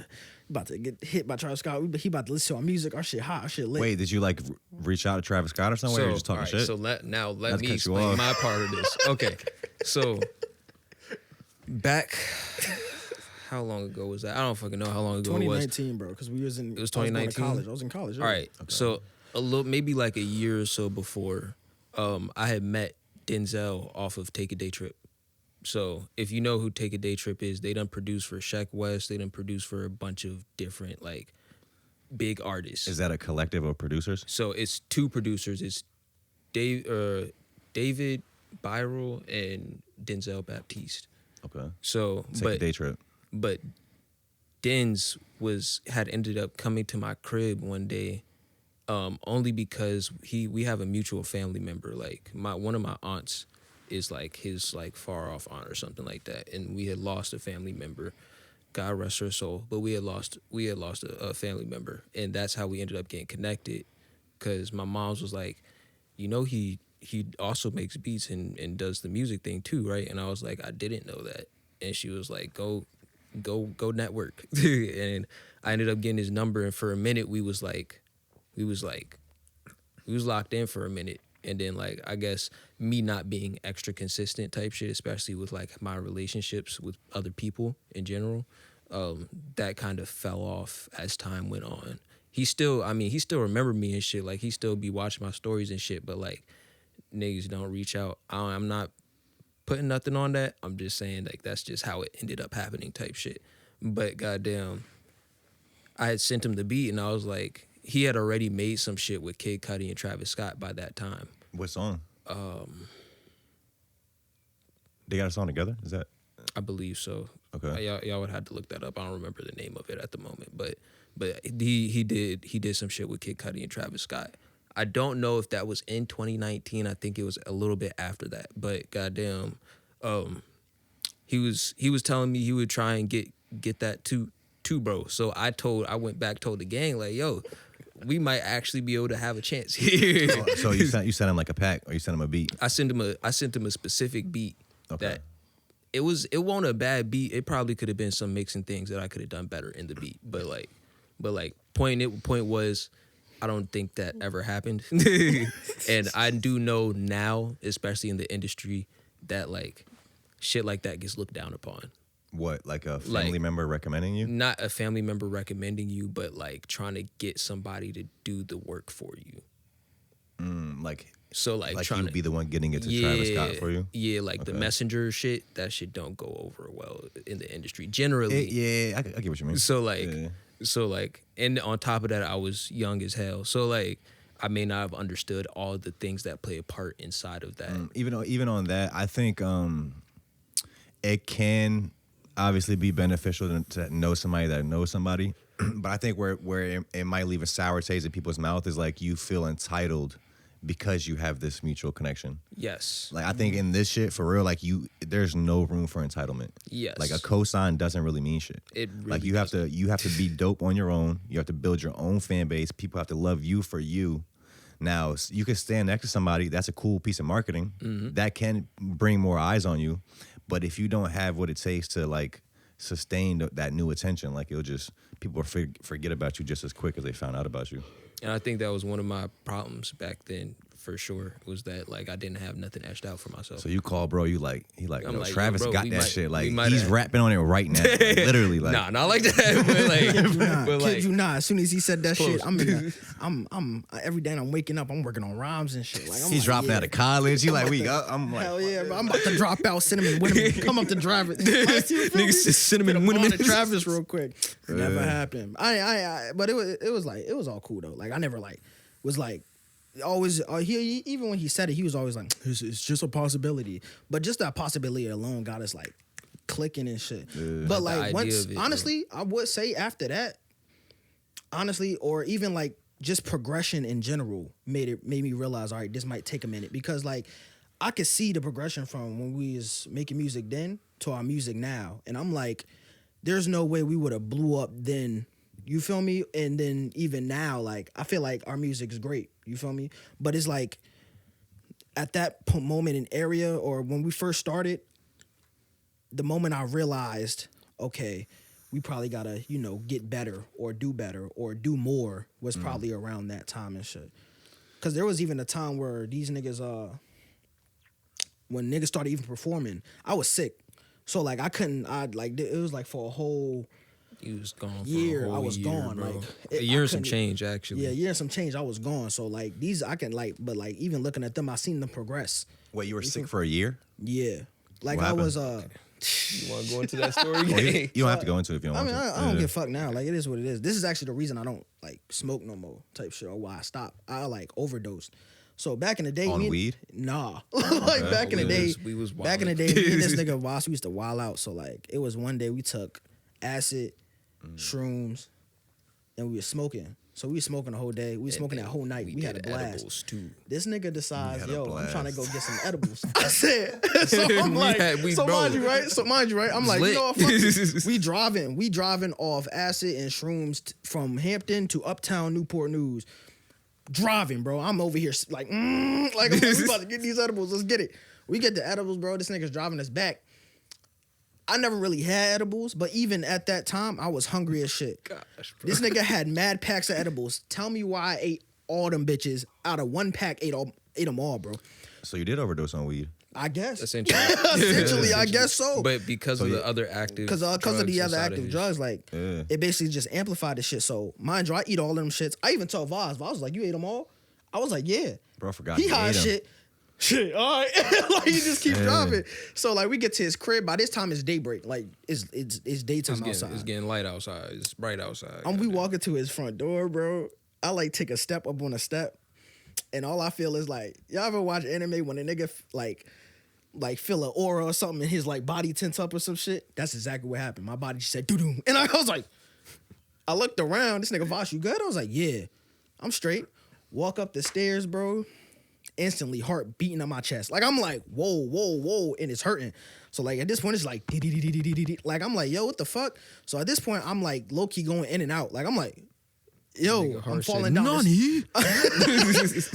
Speaker 3: to get hit by Travis Scott. He about to listen to our music. Our shit hot. Our shit lit.
Speaker 1: Wait, did you like reach out to Travis Scott or something? Or you just talking shit?
Speaker 2: So let me explain my part of this. Okay, so back. How long ago was that? I don't fucking know how long ago it was.
Speaker 3: 2019, bro, because we was in.
Speaker 2: It was 2019.
Speaker 3: I was in college.
Speaker 2: All right, okay. So maybe like a year or so before, I had met Denzel off of Take a Day Trip. So if you know who Take a Day Trip is, they done produced for Sheck West. They done produced for a bunch of different like big artists.
Speaker 1: Is that a collective of producers?
Speaker 2: So it's two producers. It's David Byrel and Denzel Baptiste.
Speaker 1: Okay.
Speaker 2: So
Speaker 1: Take a Day Trip.
Speaker 2: But Denz had ended up coming to my crib one day, only because we have a mutual family member. Like one of my aunts is like his like far off aunt or something like that, and we had lost a family member. God rest her soul. But we had lost a family member, and that's how we ended up getting connected. Because my mom's was like, he also makes beats and does the music thing too, right? And I was like, I didn't know that, and she was like, go network. And I ended up getting his number, and for a minute we was locked in for a minute. And then like I guess me not being extra consistent type shit, especially with like my relationships with other people in general, that kind of fell off as time went on. He still remembered me and shit, like he still be watching my stories and shit, but like niggas don't reach out. I'm not putting nothing on that. I'm just saying like that's just how it ended up happening type shit. But goddamn, I had sent him the beat and I was like, he had already made some shit with Kid Cudi and Travis Scott by that time.
Speaker 1: What song? They got a song together? Is that?
Speaker 2: I believe so.
Speaker 1: Okay.
Speaker 2: Y'all would have to look that up. I don't remember the name of it at the moment, but he did some shit with Kid Cudi and Travis Scott. I don't know if that was in 2019. I think it was a little bit after that. But goddamn, he was telling me he would try and get that too, bro. So I went back, told the gang like, yo, we might actually be able to have a chance here.
Speaker 1: So you sent him like a pack, or you sent him a beat?
Speaker 2: I sent him a specific beat. Okay. That it wasn't a bad beat. It probably could have been some mixing things that I could have done better in the beat. But point was, I don't think that ever happened. And I do know now, especially in the industry, that like shit like that gets looked down upon.
Speaker 1: What, like a family member recommending you?
Speaker 2: Not a family member recommending you, but like trying to get somebody to do the work for you. So like trying
Speaker 1: to be the one getting it to Travis Scott for you?
Speaker 2: Yeah, like the messenger shit, that shit don't go over well in the industry generally.
Speaker 1: I get what you mean.
Speaker 2: So like, and on top of that, I was young as hell. So like, I may not have understood all the things that play a part inside of that.
Speaker 1: Even on that, I think it can obviously be beneficial to know somebody that knows somebody. But I think where it might leave a sour taste in people's mouth is like you feel entitled because you have this mutual connection. Yes. Like I think in this shit, for real, like there's no room for entitlement. Yes. Like a cosign doesn't really mean shit. It really like you have to be dope on your own. You have to build your own fan base. People have to love you for you. Now, you can stand next to somebody, that's a cool piece of marketing. Mm-hmm. That can bring more eyes on you. But if you don't have what it takes to like sustain that new attention, like people will forget about you just as quick as they found out about you.
Speaker 2: And I think that was one of my problems back then, for sure, was that like I didn't have nothing etched out for myself.
Speaker 1: So you call bro, he like, Travis
Speaker 2: bro,
Speaker 1: got that shit. Like he's rapping on it right now. Like, literally, like
Speaker 2: nah, not like that.
Speaker 3: Kid you not. As soon as he said that shit, I'm every day I'm waking up, I'm working on rhymes and shit. Like
Speaker 1: he's dropping out of college. He like, I'm like,
Speaker 3: hell yeah, bro. I'm about to drop out Cinnamon Winneman. Come up to drive it.
Speaker 2: Niggas just Cinnamon Winneman.
Speaker 3: Travis real quick. Never happened. But it was all cool though. Like I never was always he even when he said it, he was always like, it's just a possibility. But just that possibility alone got us like clicking and shit. Yeah. But like once, honestly, I would say after that, honestly, or even like just progression in general made me realize, all right, this might take a minute, because like I could see the progression from when we was making music then to our music now. And I'm like, there's no way we would have blew up then. You feel me? And then even now, like, I feel like our music is great. You feel me? But it's like, at that moment in area, or when we first started, the moment I realized, okay, we probably gotta, you know, get better or do more was probably around that time and shit. Cause there was even a time where these niggas, when niggas started even performing, I was sick. So like it was like for a whole
Speaker 2: You was gone for
Speaker 3: year.
Speaker 2: a whole
Speaker 3: I was
Speaker 2: year,
Speaker 3: gone.
Speaker 2: bro.
Speaker 3: Like
Speaker 2: A year and some change, actually.
Speaker 3: Yeah, a year and some change. I was gone. So like these, I can like, but like even looking at them, I seen them progress.
Speaker 1: Wait, you were sick for a year?
Speaker 3: Yeah, like
Speaker 1: What
Speaker 3: I was.
Speaker 2: You want to go into that story?
Speaker 1: You don't have to go into it if you don't
Speaker 3: I
Speaker 1: want
Speaker 3: mean,
Speaker 1: to.
Speaker 3: I don't give a fuck now. Like it is what it is. This is actually the reason I don't like smoke no more type shit, or why I stopped. I like overdosed. So back in the day,
Speaker 1: On weed?
Speaker 3: Nah. Like back in the day,
Speaker 2: we was
Speaker 3: back in the day, me and this nigga Voss, we used to wild out. So like it was one day we took acid, shrooms, and we were smoking. So we were smoking the whole day. We were smoking that whole night. We had a blast.
Speaker 2: Edibles too.
Speaker 3: This nigga decides,
Speaker 1: had a
Speaker 3: yo, I'm trying to go
Speaker 1: blast.
Speaker 3: get some edibles. I said, so I'm like, mind you, right? So mind you, right? I'm like,
Speaker 2: lit.
Speaker 3: you know what? Fuck it. We driving off acid and shrooms from Hampton to Uptown Newport News. Driving, bro. I'm over here like I'm like, we about to get these edibles. Let's get it. We get the edibles, bro. This nigga's driving us back. I never really had edibles, but even at that time, I was hungry as shit.
Speaker 2: Gosh, bro.
Speaker 3: This nigga had mad packs of edibles. Tell me why I ate all them bitches out of one pack. Ate them all, bro.
Speaker 1: So you did overdose on weed?
Speaker 3: I guess.
Speaker 2: Essentially.
Speaker 3: Essentially, I guess so.
Speaker 2: But because of the other active
Speaker 3: Because of the
Speaker 2: drugs
Speaker 3: other
Speaker 2: inside
Speaker 3: active
Speaker 2: his-
Speaker 3: drugs, like
Speaker 1: Yeah.
Speaker 3: it basically just amplified the shit. So mind you, I eat all of them shits. I even told Voz was like, "You ate them all?" I was like, "Yeah."
Speaker 1: Bro, I forgot
Speaker 3: He
Speaker 1: you
Speaker 3: high
Speaker 1: ate
Speaker 3: as
Speaker 1: 'em.
Speaker 3: shit. All right. Like he just keep
Speaker 1: Yeah.
Speaker 3: dropping. So like we get to his crib. By this time it's daybreak. Like it's daytime outside.
Speaker 2: It's getting light outside. It's bright outside.
Speaker 3: We walking to his front door, bro. I like take a step up on a step, and all I feel is like, y'all ever watch anime when a nigga like feel an aura or something and his like body tense up or some shit? That's exactly what happened. My body just said doo doo, and I was like, I looked around. This nigga Vosh, you good? I was like, yeah, I'm straight. Walk up the stairs, bro. Instantly, heart beating on my chest. Like I'm like, whoa, and it's hurting. So like at this point, it's like, like I'm like, yo, what the fuck? So at this point, I'm like low key going in and out. Like I'm like, yo,
Speaker 2: Nigga
Speaker 3: I'm
Speaker 2: heart
Speaker 3: falling
Speaker 2: said,
Speaker 3: down.
Speaker 2: "Nani?"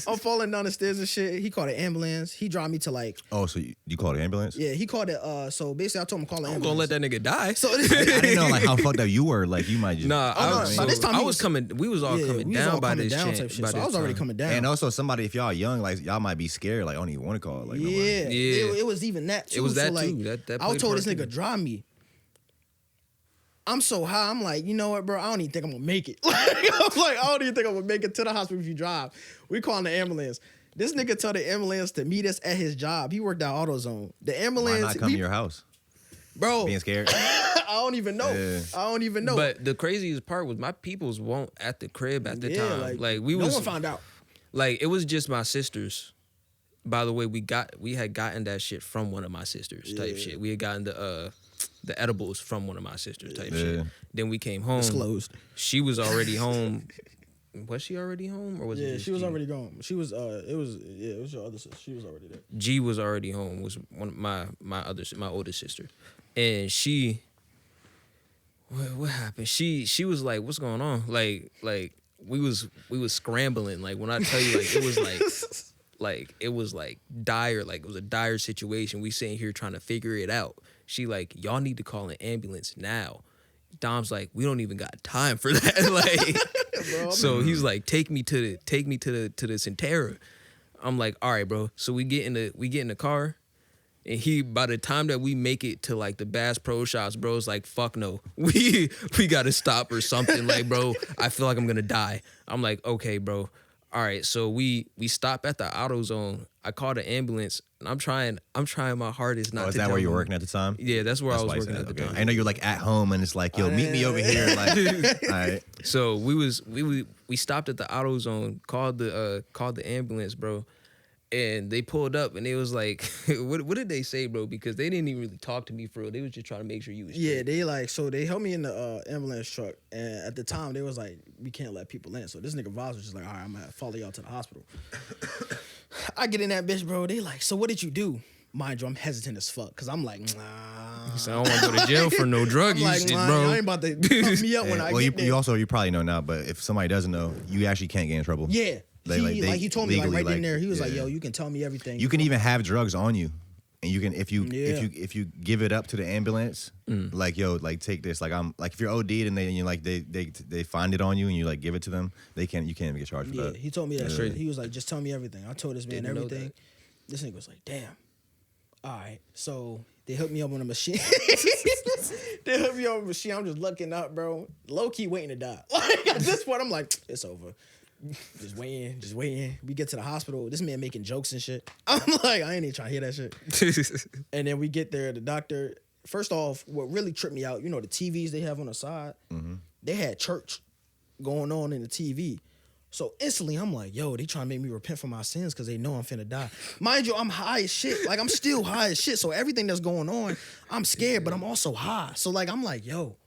Speaker 3: I'm falling down the stairs and shit. He called an ambulance. He dropped me to like,
Speaker 1: Oh, so you called an ambulance?
Speaker 3: yeah, he called it. So basically, I told him to call an
Speaker 2: I'm
Speaker 3: ambulance.
Speaker 2: gonna let that nigga die.
Speaker 3: So
Speaker 1: I didn't know like how fucked up you were. Like you might just.
Speaker 2: Nah,
Speaker 3: Oh, no,
Speaker 2: I,
Speaker 3: by this time
Speaker 2: I
Speaker 3: he
Speaker 2: was
Speaker 3: was-
Speaker 2: coming. We was all
Speaker 3: yeah,
Speaker 2: coming
Speaker 3: we was
Speaker 2: down
Speaker 3: all
Speaker 2: by
Speaker 3: coming
Speaker 2: this
Speaker 3: down
Speaker 2: chant,
Speaker 3: type shit.
Speaker 2: by
Speaker 3: So I
Speaker 2: this
Speaker 3: was already
Speaker 2: time.
Speaker 3: coming down.
Speaker 1: And also somebody, if y'all young, like y'all might be scared. Like I don't even want to call. Like nobody.
Speaker 3: Yeah,
Speaker 2: Yeah.
Speaker 3: It was even that too.
Speaker 2: It was
Speaker 3: So,
Speaker 2: that
Speaker 3: like,
Speaker 2: too. That
Speaker 3: I was
Speaker 2: played
Speaker 3: told
Speaker 2: part
Speaker 3: this nigga
Speaker 2: too.
Speaker 3: drive me. I'm so high. I'm like, you know what, bro? I don't even think I'm gonna make it. Like, I'm like, I don't even think I'm gonna make it to the hospital if you drive. We calling the ambulance. This nigga tell the ambulance to meet us at his job. He worked at AutoZone. The
Speaker 1: Why
Speaker 3: ambulance,
Speaker 1: not come to your house?
Speaker 3: bro.
Speaker 1: Being scared.
Speaker 3: I don't even know.
Speaker 1: Yeah.
Speaker 3: I don't even know.
Speaker 2: But the craziest part was my peoples weren't at the crib at the time. Like we
Speaker 3: no
Speaker 2: was
Speaker 3: one found out.
Speaker 2: like it was just my sisters. By the way, we had gotten that shit from one of my sisters type
Speaker 3: Yeah.
Speaker 2: shit. We had gotten the edibles from one of my sisters type
Speaker 1: Yeah.
Speaker 2: shit. Then we came home.
Speaker 3: Disclosed.
Speaker 2: She was already home. Was she already home or was it
Speaker 3: Yeah,
Speaker 2: just
Speaker 3: she was
Speaker 2: G?
Speaker 3: already gone. She was. It was your other sister. She was already there.
Speaker 2: G was already home. Was one of my older sister, and she. What happened? She was like, "What's going on?" Like we was scrambling. Like when I tell you, like it was it was like dire. Like it was a dire situation. We sitting here trying to figure it out. She like, y'all need to call an ambulance now. Dom's like, we don't even got time for that. Like,
Speaker 3: Bro,
Speaker 2: so he's like, take me to the Centera. I'm like, all right, bro. So we get in the car, and by the time that we make it to like the Bass Pro Shops, bro, it's like, fuck no, we gotta stop or something. Like, bro, I feel like I'm gonna die. I'm like, okay, bro. All right, so we stop at the AutoZone. I called the ambulance, and I'm trying my hardest not to.
Speaker 1: Oh, is that
Speaker 2: tell
Speaker 1: where you were
Speaker 2: them.
Speaker 1: working at the time?
Speaker 2: Yeah, that's where I was
Speaker 1: why I
Speaker 2: working
Speaker 1: said,
Speaker 2: at the
Speaker 1: okay.
Speaker 2: time.
Speaker 1: I know you're like at home and it's like, yo, meet me over here. Like, all right.
Speaker 2: So we stopped at the AutoZone, called the ambulance, bro, and they pulled up and they was like, what did they say, bro? Because they didn't even really talk to me for real. They was just trying to make sure you was
Speaker 3: Yeah,
Speaker 2: straight.
Speaker 3: they held me in the ambulance truck, and at the time they was like, we can't let people in. So this nigga Voss was just like, all right, I'm gonna follow y'all to the hospital. I get in that bitch, bro. They like, so what did you do? Mind you, I'm hesitant as fuck because I'm like, nah.
Speaker 2: So I don't want to go to jail for no drug usage,
Speaker 3: nah,
Speaker 2: bro.
Speaker 3: I ain't about to fuck me up when I get there.
Speaker 1: You probably know now, but if somebody doesn't know, you actually can't get in trouble.
Speaker 3: Yeah. He told me
Speaker 1: legally,
Speaker 3: right in there. He was like, yo, you can tell me everything.
Speaker 1: You can even have drugs on you. And you can if you give it up to the ambulance, like yo, like take this, like I'm like if you're OD'd and they find it on you and you like give it to them, you can't even get charged for that.
Speaker 3: Yeah, he told me that shit. He was like, just tell me everything. I told this man everything. This nigga was like, damn. All right, so they hooked me up on a machine. They hooked me up on a machine. I'm just looking up, bro. Low key waiting to die. Like at this point, I'm like, it's over. Just waiting. We get to the hospital. This man making jokes and shit. I'm like, I ain't even trying to hear that shit. And then we get there. The doctor, first off, what really tripped me out, you know, the TVs they have on the side, they had church going on in the TV. So instantly, I'm like, yo, they trying to make me repent for my sins because they know I'm finna die. Mind you, I'm high as shit. Like, I'm still high as shit. So everything that's going on, I'm scared, but I'm also high. So, like, I'm like, yo,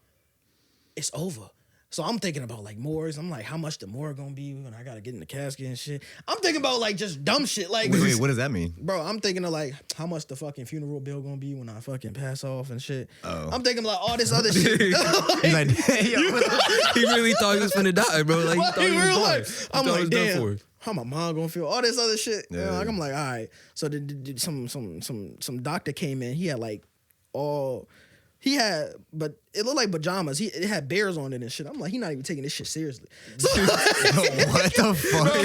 Speaker 3: it's over. So I'm thinking about like morgues. I'm like, how much the morgue gonna be when I gotta get in the casket and shit. I'm thinking about like just dumb shit. Like,
Speaker 1: wait, what does that mean?
Speaker 3: Bro, I'm thinking of like how much the fucking funeral bill gonna be when I fucking pass off and shit. Oh. I'm thinking like all this other shit.
Speaker 1: He's like,
Speaker 2: he really thought he was finna die, bro. Like, he thought he was done.
Speaker 3: I'm like, damn. How my mom gonna feel? All this other shit. Yeah. You know, like, I'm like, all right. So some doctor came in. He had like all. But it looked like pajamas. It had bears on it and shit. I'm like, he not even taking this shit seriously. So,
Speaker 1: what the fuck?
Speaker 3: Bro,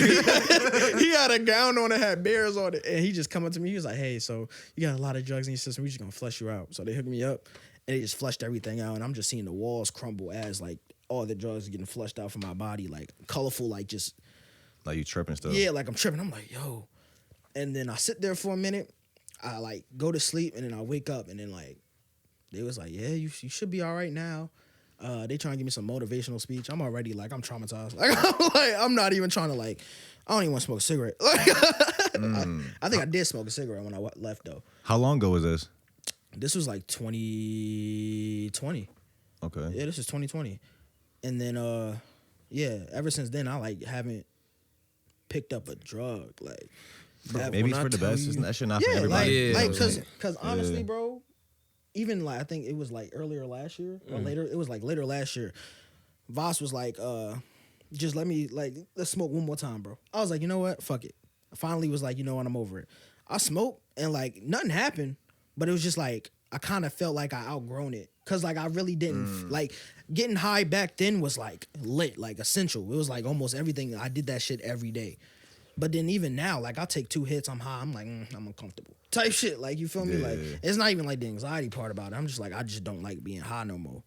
Speaker 3: he had a gown on that had bears on it, and he just come up to me. He was like, hey, so you got a lot of drugs in your system. We just gonna flush you out. So they hooked me up, and they just flushed everything out, and I'm just seeing the walls crumble as like all the drugs are getting flushed out from my body, like colorful, like just
Speaker 1: like you tripping stuff.
Speaker 3: Yeah, like I'm tripping. I'm like, yo, and then I sit there for a minute. I like go to sleep, and then I wake up, and then like. They was like, yeah, you should be all right now. They trying to give me some motivational speech. I'm already like, I'm traumatized. Like, I'm not even trying to like, I don't even want to smoke a cigarette. Like, I think I did smoke a cigarette when I left though.
Speaker 1: How long ago was this?
Speaker 3: This was like 2020.
Speaker 1: Okay.
Speaker 3: Yeah, this is 2020. And then, yeah, ever since then, I like haven't picked up a drug. Like,
Speaker 1: bro, maybe it's for the best. That shit not for everybody.
Speaker 3: Like, cause honestly, bro. Even like I think it was like earlier last year or later. It was like later last year. Voss was like, just let's smoke one more time, bro. I was like, you know what? Fuck it. I finally was like, you know what? I'm over it. I smoked and like nothing happened, but it was just like I kind of felt like I outgrown it. Cause like I really didn't like getting high back then was like lit, like essential. It was like almost everything. I did that shit every day. But then even now, like I'll take 2 hits, I'm high, I'm like, I'm uncomfortable. Type shit, like you feel me? Like it's not even like the anxiety part about it. I'm just like, I just don't like being high no more.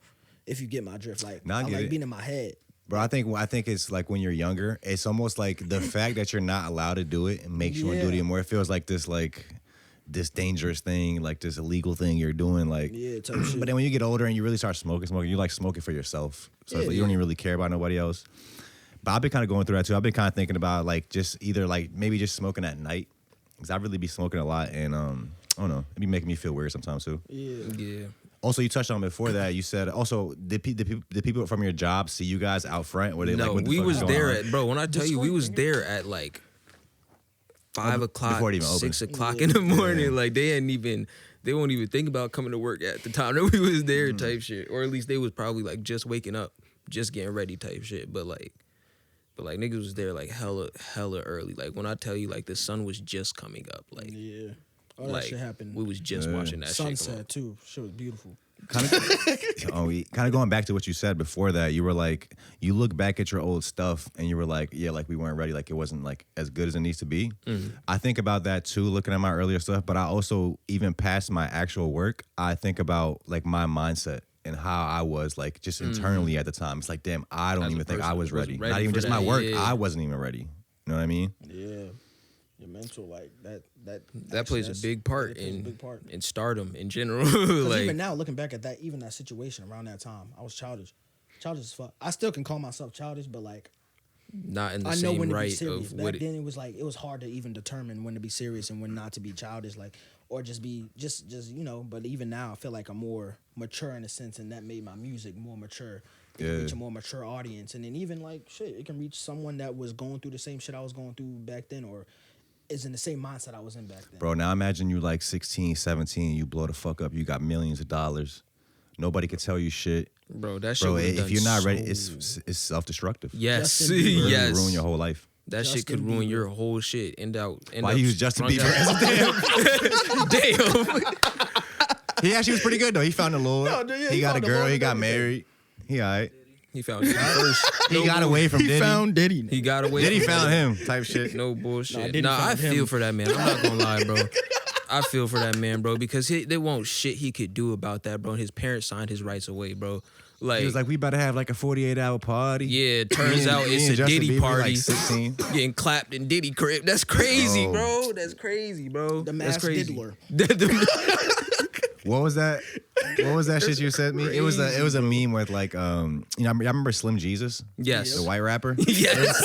Speaker 3: If you get my drift, like I like being in my head.
Speaker 1: Bro, I think it's like when you're younger, it's almost like the fact that you're not allowed to do it makes you want to do it more. It feels like this dangerous thing, like this illegal thing you're doing, like
Speaker 3: type shit.
Speaker 1: But then when you get older and you really start smoking, you like smoking for yourself. So it's like you don't even really care about nobody else. But I've been kind of going through that too. I've been kind of thinking about like just either like maybe just smoking at night, because I really be smoking a lot, and I don't know, it be making me feel weird sometimes too.
Speaker 2: Yeah.
Speaker 1: Also, you touched on before that. You said also the people from your job see you guys out front, where they
Speaker 2: no,
Speaker 1: like.
Speaker 2: We was there at bro. When I tell you, we was there at like 5 o'clock,
Speaker 1: before it even opened.
Speaker 2: 6 o'clock in the morning. Like they won't even think about coming to work at the time that we was there type shit, or at least they was probably like just waking up, just getting ready type shit. But niggas was there like hella early. Like when I tell you, like the sun was just coming up. Like
Speaker 3: all that shit happened.
Speaker 2: We was just watching that shit.
Speaker 3: Sunset too. Shit was beautiful.
Speaker 1: Kind of going back to what you said before that, you were like, you look back at your old stuff and you were like, yeah, like we weren't ready, like it wasn't like as good as it needs to be. I think about that too, looking at my earlier stuff, but I also, even past my actual work, I think about like my mindset and how I was like just internally at the time. It's like, damn, I don't even think I was ready. Not even just my work. Yeah. I wasn't even ready. You know what I mean?
Speaker 3: Yeah. Your mental, like
Speaker 2: that plays a big part in stardom in general.
Speaker 3: Like, even now, looking back at that, even that situation around that time, I was childish as fuck. I still can call myself childish, but like
Speaker 2: not in the
Speaker 3: I know
Speaker 2: same
Speaker 3: when to
Speaker 2: right
Speaker 3: be serious.
Speaker 2: of
Speaker 3: Back
Speaker 2: what
Speaker 3: then it was like it was hard to even determine when to be serious and when not to be childish, like or just be just you know. But even now, I feel like I'm more mature in a sense, and that made my music more mature. It can reach a more mature audience, and then even like shit, it can reach someone that was going through the same shit I was going through back then, or is in the same mindset I was in back then.
Speaker 1: Bro, now imagine you like 16, 17, you blow the fuck up, you got millions of dollars. Nobody could tell you shit.
Speaker 2: Bro, that shit.
Speaker 1: Bro,
Speaker 2: if
Speaker 1: if you're not ready, it's self-destructive.
Speaker 2: Yes,
Speaker 3: Justin Bieber.
Speaker 2: yes.
Speaker 1: Ruin your whole life.
Speaker 2: That
Speaker 3: Justin
Speaker 2: shit could ruin
Speaker 3: Bieber.
Speaker 2: your whole shit.
Speaker 1: Why use Justin Bieber as a
Speaker 2: Damn.
Speaker 1: He actually was pretty good though. He found the Lord.
Speaker 3: No, dude, yeah,
Speaker 1: he
Speaker 3: he
Speaker 1: got a
Speaker 3: found the
Speaker 1: girl.
Speaker 3: Lord
Speaker 1: He
Speaker 3: and
Speaker 1: got
Speaker 3: everything.
Speaker 1: married. He all right.
Speaker 2: He found Diddy first.
Speaker 1: He got away from Diddy.
Speaker 3: Diddy.
Speaker 2: He got away.
Speaker 1: Diddy
Speaker 2: from
Speaker 1: found him type shit.
Speaker 2: No bullshit.
Speaker 3: Diddy
Speaker 2: Nah, I
Speaker 3: found him.
Speaker 2: feel for that man. I'm not gonna lie, bro. I feel for that man, bro, because there won't shit he could do about that, bro. And his parents signed his rights away, bro. Like,
Speaker 1: He was like, we better have like a 48-hour party.
Speaker 2: yeah, it turns
Speaker 1: Me and-
Speaker 2: out
Speaker 1: me
Speaker 2: it's
Speaker 1: and
Speaker 2: a
Speaker 1: Justin
Speaker 2: Diddy
Speaker 1: Bieber,
Speaker 2: party.
Speaker 1: Like 16.
Speaker 2: Getting clapped in Diddy crib. That's crazy,
Speaker 1: Oh.
Speaker 2: bro. That's crazy, bro.
Speaker 3: The
Speaker 2: That's
Speaker 3: masked
Speaker 2: crazy.
Speaker 3: diddler.
Speaker 1: What was that? What was that shit you sent me? It was a meme with like I remember Slim Jesus,
Speaker 2: Yes.
Speaker 1: the white rapper.
Speaker 2: Yes.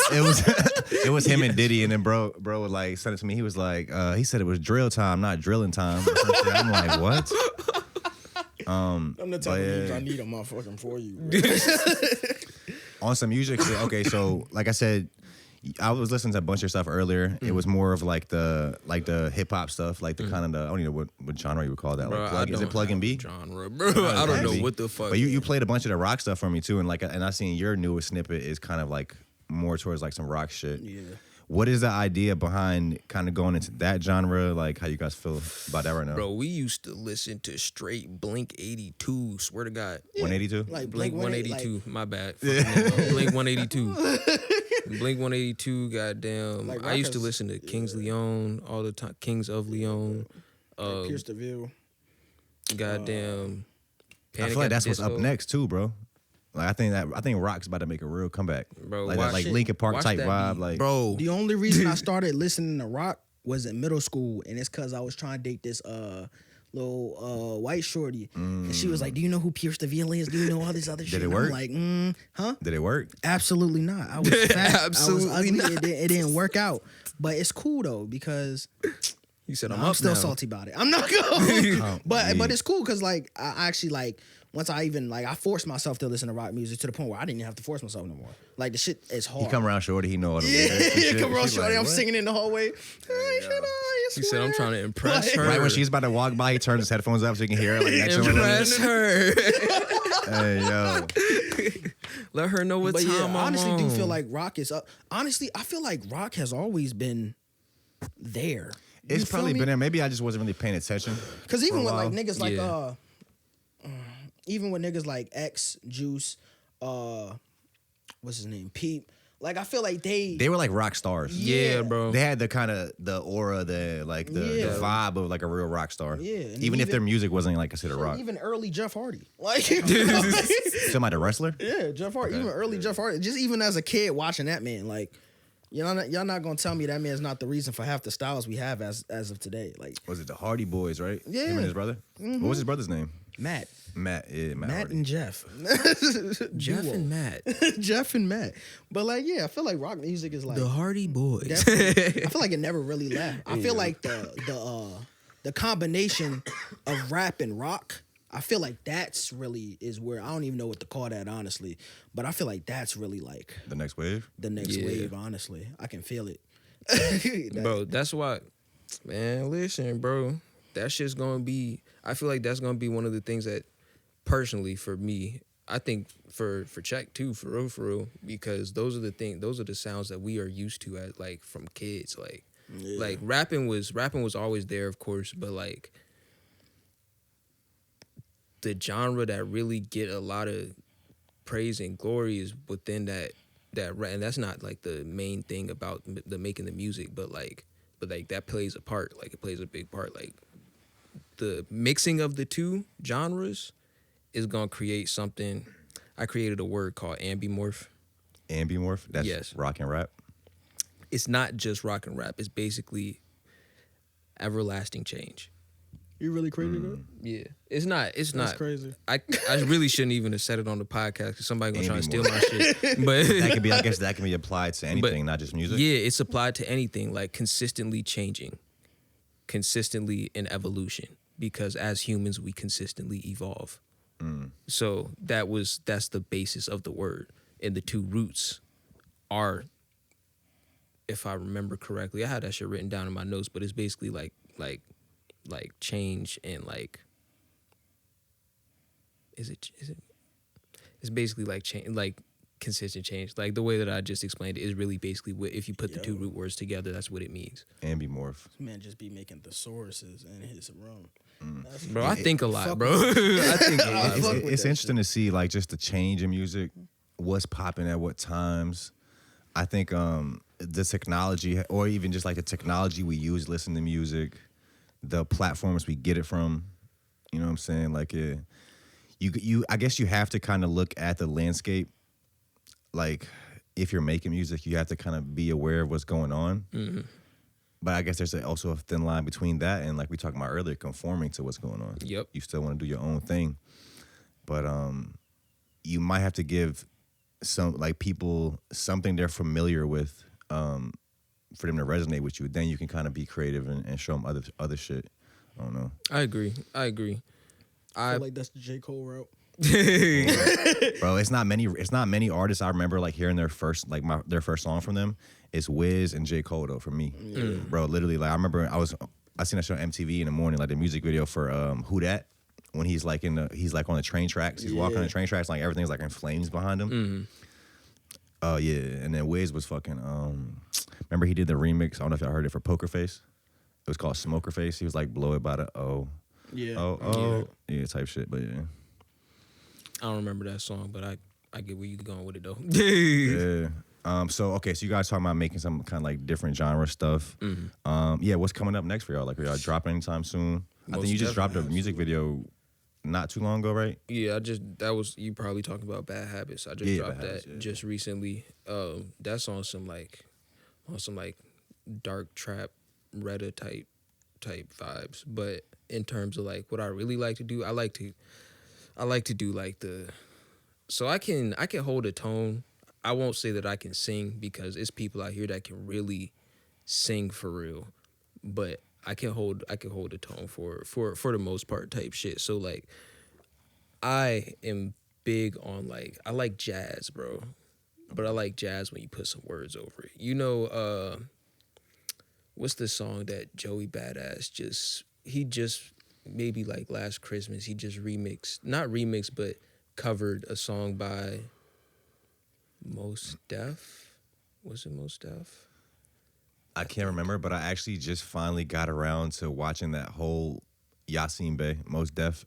Speaker 1: It was him and Diddy, and then bro would like send it to me. He was like, he said it was drill time, not drilling time. Or some shit. I'm like, what?
Speaker 3: I'm the type of
Speaker 1: yeah.
Speaker 3: dude I need a motherfucking for you.
Speaker 1: On some music shit. Okay, so like I said, I was listening to a bunch of stuff earlier. It was more of like the hip hop stuff, like the kind of the I don't even know what genre you would call that.
Speaker 2: Bro,
Speaker 1: Like plug,
Speaker 2: I
Speaker 1: is it
Speaker 2: don't
Speaker 1: plug and
Speaker 2: have
Speaker 1: B?
Speaker 2: Genre, bro. I don't know what the fuck.
Speaker 1: But you played a bunch of the rock stuff for me too, and I seen your newest snippet is kind of like more towards like some rock shit.
Speaker 3: Yeah.
Speaker 1: What is the idea behind kind of going into that genre? Like how you guys feel about that right now?
Speaker 2: Bro, we used to listen to straight Blink 82. Swear to God.
Speaker 1: 182.
Speaker 3: Like
Speaker 2: Blink 182.
Speaker 3: Like,
Speaker 2: My bad. Blink 182. Blink 182. Goddamn.
Speaker 3: Like
Speaker 2: I used to
Speaker 3: Rockers-
Speaker 2: listen to Kings Leon all the time. Kings of Leon.
Speaker 3: Pierce the Veil.
Speaker 2: Goddamn.
Speaker 1: I
Speaker 2: Panic
Speaker 1: feel like
Speaker 2: at the
Speaker 1: that's what's up
Speaker 2: Disco.
Speaker 1: next too, bro. Like I think rock's about to make a real comeback,
Speaker 2: Bro,
Speaker 1: like
Speaker 2: watch
Speaker 1: that, like
Speaker 3: it.
Speaker 1: Linkin Park
Speaker 2: Watch
Speaker 1: type
Speaker 2: that
Speaker 1: vibe,
Speaker 2: beat.
Speaker 1: like
Speaker 2: Bro.
Speaker 3: The only reason I started listening to rock was in middle school, and it's because I was trying to date this little white shorty, and she was like, "Do you know who Pierce the Veil is? Do you know all this other shit?"
Speaker 1: it
Speaker 3: And
Speaker 1: work?
Speaker 3: I'm like, huh?
Speaker 1: Did it work?
Speaker 3: Absolutely not. I was fat.
Speaker 2: Absolutely
Speaker 3: I was ugly.
Speaker 2: not.
Speaker 3: It didn't work out, but it's cool though because
Speaker 2: He said, I'm
Speaker 3: I'm
Speaker 2: up
Speaker 3: still
Speaker 2: now.
Speaker 3: salty about it. I'm not going, but
Speaker 1: yeah.
Speaker 3: it's cool because like I actually like. Once I even like, I forced myself to listen to rock music to the point where I didn't even have to force myself no more. Like the shit is hard.
Speaker 1: He come around shorty, he know all the
Speaker 3: Yeah,
Speaker 1: lyrics and shit.
Speaker 3: come around,
Speaker 1: She
Speaker 3: shorty.
Speaker 1: like,
Speaker 3: I'm
Speaker 1: what?
Speaker 3: singing in the hallway.
Speaker 2: He said, I'm trying to impress
Speaker 3: Like-
Speaker 2: her.
Speaker 1: Right when she's about to walk by, he turns his headphones up so he can hear her. Like next to him.
Speaker 2: Impress her.
Speaker 1: Hey yo,
Speaker 2: Let her know what
Speaker 3: But
Speaker 2: time
Speaker 3: yeah,
Speaker 2: I'm
Speaker 3: I honestly
Speaker 2: on.
Speaker 3: do feel like rock is up. Honestly, I feel like rock has always been there.
Speaker 1: it's probably been there. Maybe I just wasn't really paying attention.
Speaker 3: Because even
Speaker 1: for a
Speaker 3: with like
Speaker 1: while.
Speaker 3: niggas like
Speaker 2: Yeah.
Speaker 3: even with niggas like X, Juice, what's his name, Peep. Like I feel like they
Speaker 1: They were like rock stars.
Speaker 2: Yeah, bro.
Speaker 1: They had the kind of the aura, the
Speaker 3: Yeah.
Speaker 1: vibe of like a real rock star.
Speaker 3: Yeah, and
Speaker 1: Even if
Speaker 3: even-
Speaker 1: their music wasn't like considered rock.
Speaker 3: even early Jeff Hardy. Like
Speaker 1: Somebody a wrestler?
Speaker 3: yeah, Jeff Hardy. Even early Jeff Hardy. Just even as a kid watching that man, like y'all not gonna tell me that man's not the reason for half the styles we have as of today. Like
Speaker 1: Was it the Hardy Boys, right?
Speaker 3: Yeah.
Speaker 1: Him and his brother? What was his brother's name?
Speaker 3: Matt.
Speaker 1: Matt. Yeah, Matt.
Speaker 3: Matt
Speaker 1: Hardy.
Speaker 3: and Jeff.
Speaker 2: Jeff
Speaker 3: Duo.
Speaker 2: and Matt.
Speaker 3: Jeff and Matt. But like, yeah, I feel like rock music is like
Speaker 2: The Hardy Boys.
Speaker 3: definitely- I feel like it never really left. I feel like the combination of rap and rock, I feel like that's really is where I don't even know what to call that honestly, but I feel like that's really like
Speaker 1: The next wave?
Speaker 3: the next
Speaker 2: Yeah.
Speaker 3: wave. Honestly, I can feel it.
Speaker 2: Bro, that's why, man, listen, bro. That shit's gonna be, I feel like that's gonna be one of the things that, personally, for me, I think for Check too, for real, because those are the sounds that we are used to as like from kids. Like rapping was always there, of course, but like the genre that really get a lot of praise and glory is within that rap, and that's not like the main thing about the making the music, but like that plays a part. Like it plays a big part. Like the mixing of the two genres is gonna create something. I created a word called ambimorph.
Speaker 1: Ambimorph? That's
Speaker 2: Yes.
Speaker 1: rock and rap.
Speaker 2: It's not just rock and rap. It's basically everlasting change.
Speaker 3: You really crazy, bro?
Speaker 2: Yeah, it's not.
Speaker 3: That's crazy.
Speaker 2: I really shouldn't even have said it on the podcast because somebody gonna try to steal
Speaker 1: Ambimorph.
Speaker 2: my shit. But
Speaker 1: That could be, I guess that can be applied to anything, not just music.
Speaker 2: yeah, it's applied to anything, like consistently changing, consistently in evolution. Because as humans, we consistently evolve. So that's the basis of the word, and the two roots are if I remember correctly, I had that shit written down in my notes, but it's basically like change and like, is it? It's basically like change, like consistent change. Like the way that I just explained it is really basically what, if you put the two root words together, that's what it means.
Speaker 1: Ambimorph.
Speaker 3: This man just be making thesauruses in his room.
Speaker 2: Bro, I think a lot, bro. I think a lot.
Speaker 1: It's interesting to see like just the change in music, what's popping at what times. I think the technology, or even just like the technology we use to listen to music, the platforms we get it from. You know what I'm saying? Like you I guess you have to kind of look at the landscape. Like if you're making music, you have to kind of be aware of what's going on. Mm-hmm. But I guess there's also a thin line between that and, like we talked about earlier, conforming to what's going on.
Speaker 2: Yep.
Speaker 1: You still want to do your own thing, but you might have to give some like people something they're familiar with for them to resonate with you. Then you can kind of be creative and show them other shit. I don't know.
Speaker 2: I agree.
Speaker 3: I feel like that's the J. Cole route.
Speaker 1: Bro, it's not many artists I remember like hearing their first song from them. It's Wiz and J. Cole though for me. Bro, literally like I remember I seen that show on MTV in the morning, like the music video for Who Dat, when he's like on the train tracks. He's walking on the train tracks, like everything's like in flames behind him. Oh yeah, and then Wiz was fucking remember he did the remix, I don't know if y'all heard it, for Poker Face. It was called Smoker Face. He was like blow it by the yeah type shit, but yeah.
Speaker 2: I don't remember that song, but I get where you going with it though.
Speaker 1: Yeah. So you guys talking about making some kind of like different genre stuff. Yeah, what's coming up next for y'all? Like, are y'all dropping anytime soon? I think you just dropped a music video not too long ago, right?
Speaker 2: Yeah, you probably talking about Bad Habits. I just dropped that just recently. That's on some like dark trap Retta type vibes. But in terms of like what I really like to do, I like to do like so I can hold a tone. I won't say that I can sing because it's people out here that can really sing for real, but I can hold a tone for the most part type shit. So like I am big on like, I like jazz, bro, but I like jazz when you put some words over it. You know, what's the song that Joey Badass just maybe like last Christmas, he just not remixed, but covered a song by Mos Def. Was it Mos Def?
Speaker 1: I can't remember, but I actually just finally got around to watching that whole Yasin Bey, Mos Def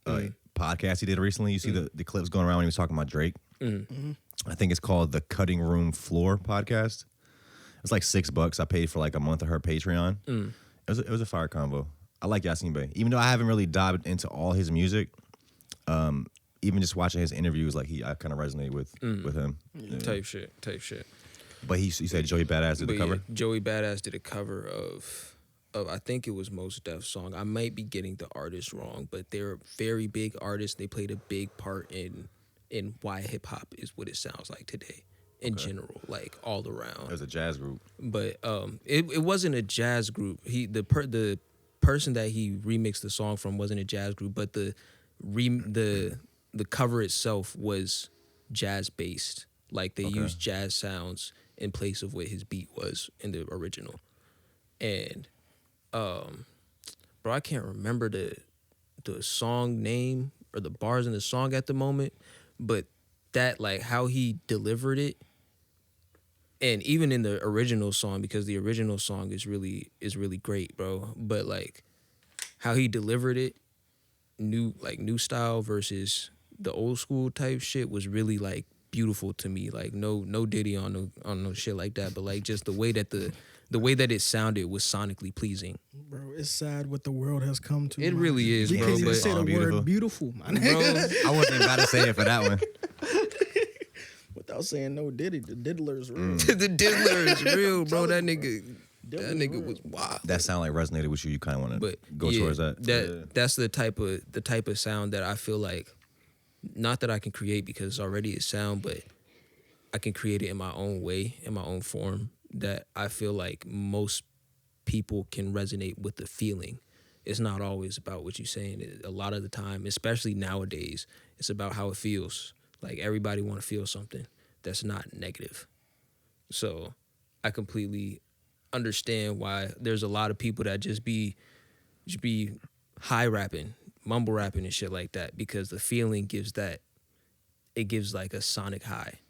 Speaker 1: podcast he did recently. You see the clips going around when he was talking about Drake. I think it's called the Cutting Room Floor podcast. It's like $6. I paid for like a month of her Patreon. It was a fire combo. I like Yasin Bey, even though I haven't really dived into all his music. Even just watching his interviews, like I kind of resonate with him. Yeah.
Speaker 2: Type shit.
Speaker 1: But you said Joey Badass did the cover?
Speaker 2: Yeah, Joey Badass did a cover of I think it was Mos Def's song. I might be getting the artist wrong, but they're very big artists. They played a big part in why hip hop is what it sounds like today. In general, like all around.
Speaker 1: It was a jazz group.
Speaker 2: But it wasn't a jazz group. The person that he remixed the song from wasn't a jazz group, but the cover itself was jazz based. Like they used jazz sounds in place of what his beat was in the original. And bro, I can't remember the song name or the bars in the song at the moment, but that like how he delivered it. And even in the original song, because the original song is really great, bro. But like how he delivered it, new style versus the old school type shit was really like beautiful to me. Like no Diddy on no shit like that, but like just the way that it sounded was sonically pleasing.
Speaker 3: Bro, it's sad what the world has come to.
Speaker 2: It really is, bro.
Speaker 3: You can't even say the
Speaker 1: beautiful.
Speaker 3: word beautiful, man.
Speaker 2: Bro,
Speaker 1: I wasn't about to say it for that one.
Speaker 3: Without saying no Diddy, the diddler's real.
Speaker 2: The diddler is real, bro. That nigga was wild.
Speaker 1: That sound like resonated with you. You kind of want to go towards that.
Speaker 2: That's the type of sound that I feel like, not that I can create because it's already a sound, but I can create it in my own way, in my own form, that I feel like most people can resonate with the feeling. It's not always about what you're saying. A lot of the time, especially nowadays, it's about how it feels. Like everybody want to feel something that's not negative. So I completely understand why there's a lot of people that just be high rapping, mumble rapping and shit like that, because the feeling gives like a sonic high,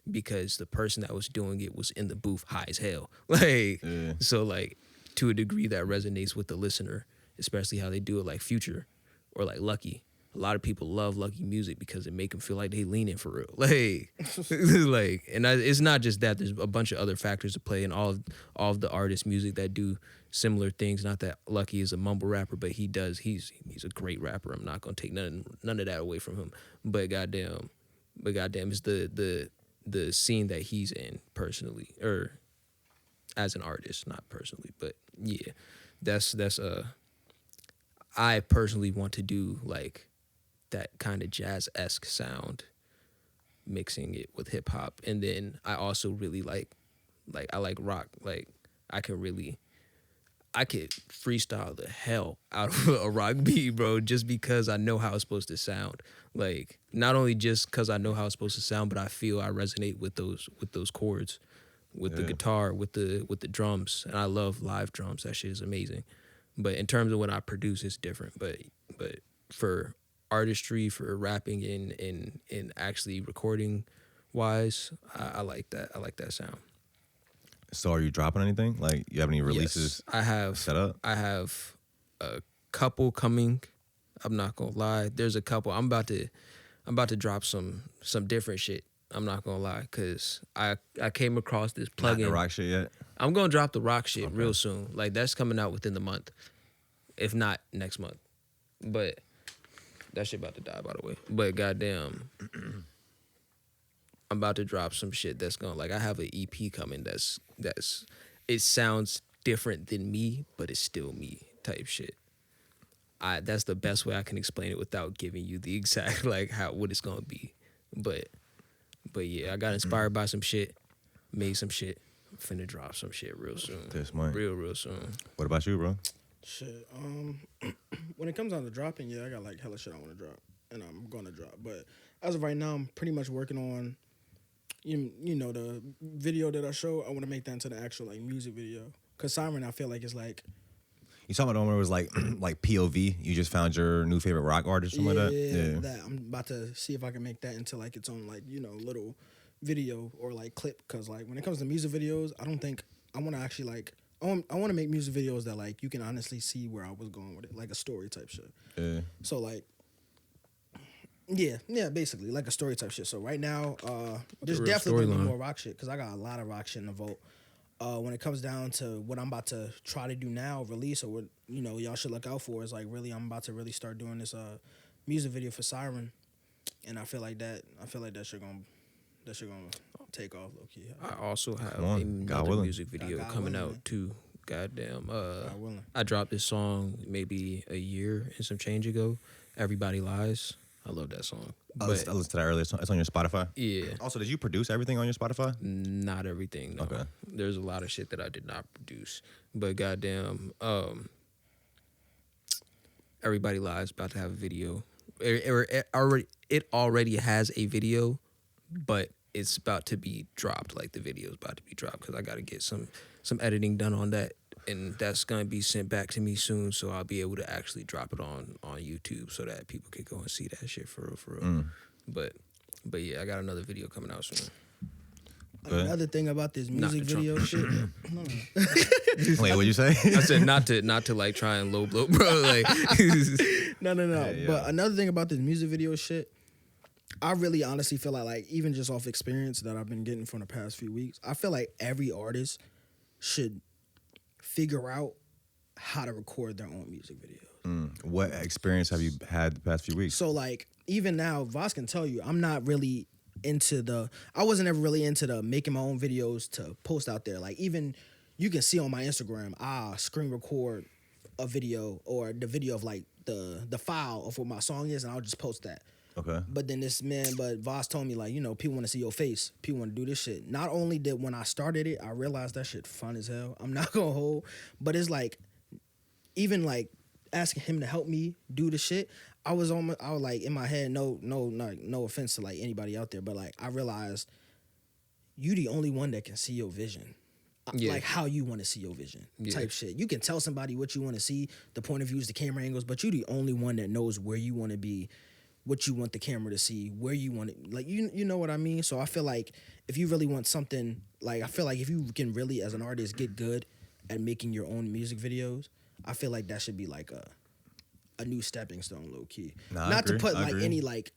Speaker 2: because the person that was doing it was in the booth high as hell. Like, so like to a degree that resonates with the listener, especially how they do it like Future or like Lucky. A lot of people love Lucky music because it make them feel like they leaning for real. Like, it's not just that. There's a bunch of other factors to play, and all of the artists' music that do similar things. Not that Lucky is a mumble rapper, but he's a great rapper. I'm not gonna take none of that away from him. But goddamn, it's the scene that he's in personally, or as an artist, not personally. But yeah, that's I personally want to do like that kind of jazz-esque sound, mixing it with hip hop. And then I also really like I like rock. Like I could freestyle the hell out of a rock beat, bro, just because I know how it's supposed to sound. Like not only just because I know how it's supposed to sound, but I feel I resonate with those chords, with the guitar, with the drums. And I love live drums. That shit is amazing. But in terms of when I produce, it's different. But for artistry, for rapping and actually recording wise, I like that. I like that sound.
Speaker 1: So are you dropping anything? Like you have any releases?
Speaker 2: Yes, I have
Speaker 1: set up.
Speaker 2: I have a couple coming. I'm not gonna lie. There's a couple. I'm about to drop some different shit. I'm not gonna lie, cause I came across this plugin.
Speaker 1: Not the rock shit yet?
Speaker 2: I'm gonna drop the rock shit real soon. Like that's coming out within the month, if not next month. But that shit about to die, by the way. But goddamn, I'm about to drop some shit that's gonna, like, I have an EP coming that's it sounds different than me, but it's still me type shit. That's the best way I can explain it without giving you the exact like what it's gonna be. But yeah, I got inspired by some shit, made some shit. I'm finna drop some shit real soon.
Speaker 1: This month.
Speaker 2: Real soon.
Speaker 1: What about you, bro?
Speaker 3: Shit. When it comes down to dropping, yeah, I got like hella shit I want to drop, and I'm gonna drop. But as of right now, I'm pretty much working on, you know, the video that I show. I want to make that into the actual like music video. Cause Siren, I feel like it's like.
Speaker 1: You talking about the one where it was like POV? You just found your new favorite rock artist, something like that?
Speaker 3: Yeah, that. I'm about to see if I can make that into like its own like, you know, little video or like clip. Cause like when it comes to music videos, I don't think I want to actually like. I want to make music videos that like you can honestly see where I was going with it, like a story type shit. Yeah. So like, yeah, basically like a story type shit. So right now, there's definitely gonna be more rock shit because I got a lot of rock shit in the vault. When it comes down to what I'm about to try to do now, release, or what, you know, y'all should look out for is like really I'm about to really start doing this music video for Siren, and I feel like that shit gonna take off low key.
Speaker 2: I also have another music video coming out too. Goddamn. I dropped this song maybe a year and some change ago. Everybody Lies. I love that song.
Speaker 1: I listened to that earlier. It's on your Spotify?
Speaker 2: Yeah.
Speaker 1: Also, did you produce everything on your Spotify?
Speaker 2: Not everything, no. Okay. There's a lot of shit that I did not produce. But goddamn, Everybody Lies about to have a video. It already has a video, but it's about to be dropped. Like the video's about to be dropped because I got to get some editing done on that. And that's going to be sent back to me soon, so I'll be able to actually drop it on YouTube so that people can go and see that shit for real. But yeah, I got another video coming out soon.
Speaker 3: Another thing about this music video shit.
Speaker 1: Wait, what'd you say?
Speaker 2: I said not to like try and low blow, bro. Like
Speaker 3: No. Yeah. But another thing about this music video shit, I really honestly feel like even just off experience that I've been getting from the past few weeks, I feel like every artist should figure out how to record their own music videos.
Speaker 1: What experience have you had the past few weeks?
Speaker 3: So like even now, Voss can tell you, I'm not really I wasn't ever really into the making my own videos to post out there. Like even you can see on my Instagram, screen record a video or the video of like the file of what my song is, and I'll just post that.
Speaker 1: Okay.
Speaker 3: But then but Voss told me like, you know, people want to see your face. People want to do this shit. Not only did when I started it, I realized that shit fun as hell. I'm not gonna hold, but it's like, even like asking him to help me do the shit. I was like in my head, no offense to like anybody out there, but like I realized you the only one that can see your vision. like how you want to see your vision type shit. You can tell somebody what you want to see, the point of views, the camera angles, but you're the only one that knows where you want to be, what you want the camera to see, where you want it. Like, you know what I mean? So I feel like if you really want something, like, I feel like if you can really, as an artist, get good at making your own music videos, I feel like that should be like a new stepping stone, low key. Not to put like any like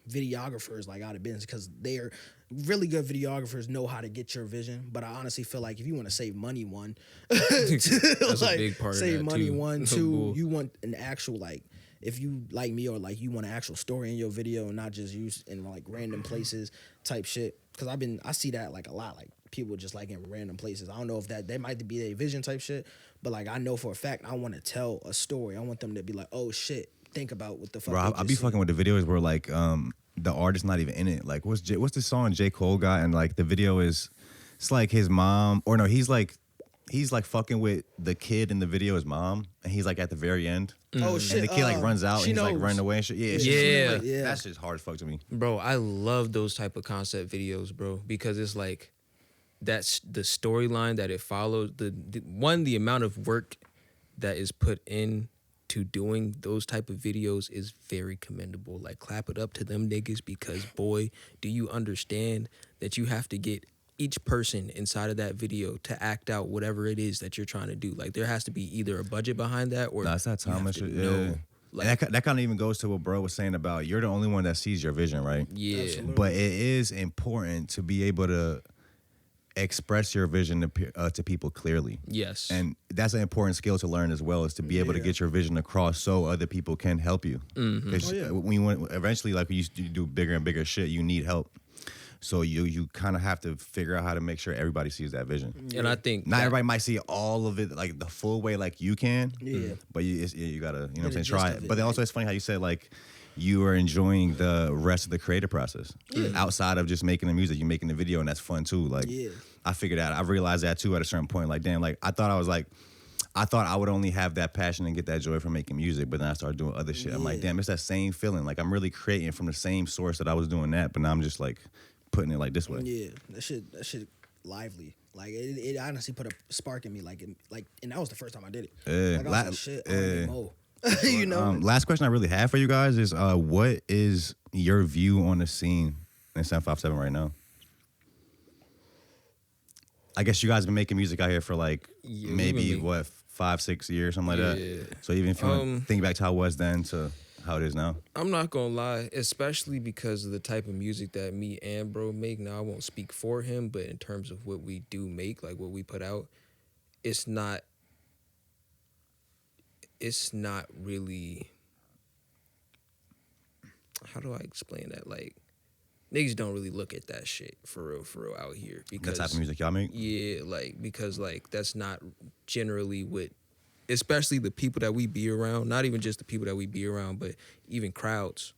Speaker 3: videographers like out of business, because they're really good videographers, know how to get your vision. But I honestly feel like if you want to save money, one,
Speaker 2: that's
Speaker 3: like,
Speaker 2: a big part of
Speaker 3: save
Speaker 2: that
Speaker 3: money,
Speaker 2: too.
Speaker 3: one, two, you want an actual, like, if you like me, or like you want an actual story in your video and not just use in like random places type shit. Because I see that like a lot, like people just like in random places. I don't know if that might be their vision type shit, but like I know for a fact I want to tell a story. I want them to be like, oh shit, think about what the fuck.
Speaker 1: Bro, I be fucking with the videos where like the artist not even in it. Like what's the song J. Cole got, and like the video is, it's like his mom, or no, he's like fucking with the kid in the video, his mom, and he's like at the very end.
Speaker 3: Oh shit!
Speaker 1: And the kid like runs out and he's like running away and shit.
Speaker 2: Yeah.
Speaker 1: That shit's hard as fuck to me.
Speaker 2: Bro, I love those type of concept videos, bro, because it's like that's the storyline that it follows. The amount of work that is put in to doing those type of videos is very commendable. Like, clap it up to them niggas, because boy, do you understand that you have to get each person inside of that video to act out whatever it is that you're trying to do. Like, there has to be either a budget behind that, or
Speaker 1: that's that time and shit.
Speaker 2: Yeah. Like,
Speaker 1: and that kind of even goes to what bro was saying about you're the only one that sees your vision, right?
Speaker 2: Yeah.
Speaker 3: Absolutely.
Speaker 1: But it is important to be able to express your vision to people clearly.
Speaker 2: Yes.
Speaker 1: And that's an important skill to learn as well, is to be able to get your vision across so other people can help you. Because when you want, eventually, like when you do bigger and bigger shit, you need help. So you kind of have to figure out how to make sure everybody sees that vision.
Speaker 2: And I think
Speaker 1: not everybody might see all of it like the full way like you can.
Speaker 3: Yeah.
Speaker 1: But you gotta, you know what I'm saying,
Speaker 3: the
Speaker 1: try
Speaker 3: gist
Speaker 1: it.
Speaker 3: of it,
Speaker 1: But then also it's funny how you said like you are enjoying the rest of the creative process outside of just making the music. You're making the video, and that's fun too. Like I figured out, I realized that too at a certain point. Like damn, like I thought I would only have that passion and get that joy from making music, but then I started doing other shit. I'm like, damn, it's that same feeling. Like I'm really creating from the same source that I was doing that, but now I'm just like putting it like this way.
Speaker 3: Yeah, that shit lively. Like it honestly put a spark in me. Like and that was the first time I did it. Like I was like, shit, I want to get more. You know.
Speaker 1: Last question I really have for you guys is, what is your view on the scene in 757 right now? I guess you guys have been making music out here for like maybe 5-6 years, something like that. So even if you want to think back to how it was then to how it is now.
Speaker 2: I'm not gonna lie, especially because of the type of music that me and bro make. Now I won't speak for him, but in terms of what we do make, like what we put out, it's not really, how do I explain that? Like, niggas don't really look at that shit for real out here. Because
Speaker 1: the type of music y'all make?
Speaker 2: Yeah, like, because like that's not generally what, especially the people that we be around, not even just the people that we be around, but even crowds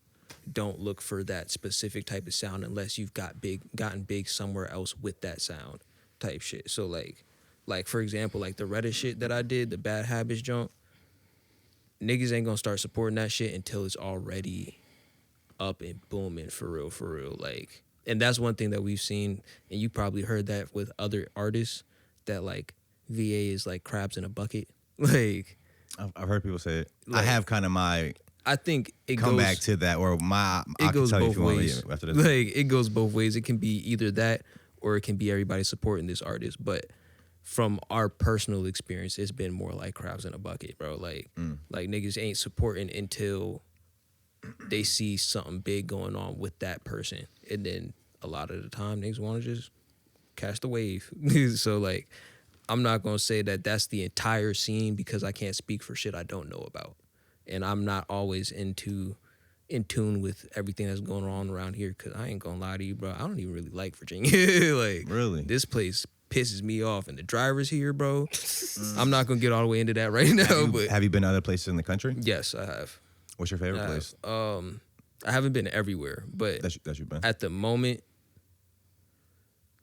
Speaker 2: don't look for that specific type of sound unless you've gotten big somewhere else with that sound type shit. So like for example, like the Reddit shit that I did, the Bad Habits junk, niggas ain't gonna start supporting that shit until it's already up and booming for real. Like, and that's one thing that we've seen, and you probably heard that with other artists, that like VA is like crabs in a bucket. Like,
Speaker 1: I've heard people say it.
Speaker 2: Like,
Speaker 1: I have kind of my.
Speaker 2: I think it
Speaker 1: come
Speaker 2: goes
Speaker 1: back to that, or my. I
Speaker 2: it goes
Speaker 1: can tell
Speaker 2: both
Speaker 1: you if you
Speaker 2: ways.
Speaker 1: want after this.
Speaker 2: Like, it goes both ways. It can be either that, or it can be everybody supporting this artist. But from our personal experience, it's been more like crabs in a bucket, bro. Like, like niggas ain't supporting until they see something big going on with that person, and then a lot of the time, niggas want to just catch the wave. So like, I'm not gonna say that that's the entire scene, because I can't speak for shit I don't know about, and I'm not always in tune with everything that's going on around here. Cause I ain't gonna lie to you, bro, I don't even really like Virginia. Like,
Speaker 1: really,
Speaker 2: this place pisses me off, and the drivers here, bro. I'm not gonna get all the way into that right now. But
Speaker 1: have you been to other places in the country?
Speaker 2: Yes, I have.
Speaker 1: What's your favorite place?
Speaker 2: I haven't been everywhere, but
Speaker 1: that you've been
Speaker 2: at the moment.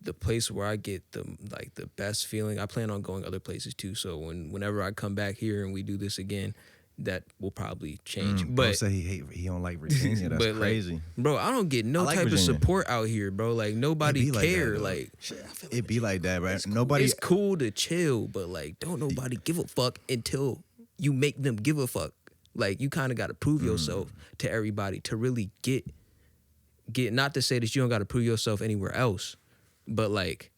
Speaker 2: The place where I get the best feeling, I plan on going other places too. So whenever I come back here and we do this again, that will probably change.
Speaker 1: Bro
Speaker 2: But
Speaker 1: say he don't like Virginia. That's
Speaker 2: but
Speaker 1: crazy.
Speaker 2: like, bro, I don't get no
Speaker 1: I like
Speaker 2: type
Speaker 1: Virginia.
Speaker 2: of support out here, bro. Like nobody
Speaker 1: It be like that,
Speaker 2: care.
Speaker 1: though.
Speaker 2: Like
Speaker 3: Shit, I feel
Speaker 1: It be like that, right? Nobody.
Speaker 2: it's cool to chill, but like don't nobody give a fuck until you make them give a fuck. Like you kind of got to prove yourself to everybody to really get. Not to say that you don't got to prove yourself anywhere else, but like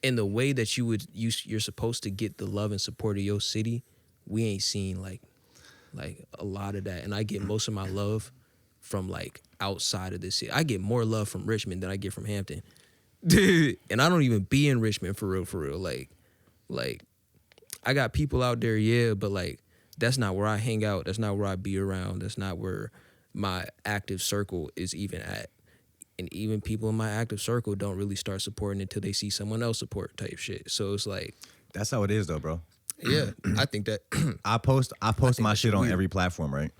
Speaker 2: in the way that you're supposed to get the love and support of your city, we ain't seen like a lot of that. And I get most of my love from like outside of this city. I get more love from Richmond than I get from Hampton. And I don't even be in Richmond for real. Like I got people out there, yeah, but like that's not where I hang out. That's not where I be around. That's not where my active circle is even at. And even people in my active circle don't really start supporting until they see someone else support type shit. So it's like,
Speaker 1: That's how it is, though, bro.
Speaker 2: yeah, I think that
Speaker 1: I post my
Speaker 2: that
Speaker 1: shit
Speaker 2: shit
Speaker 1: on
Speaker 2: weird.
Speaker 1: every platform, right?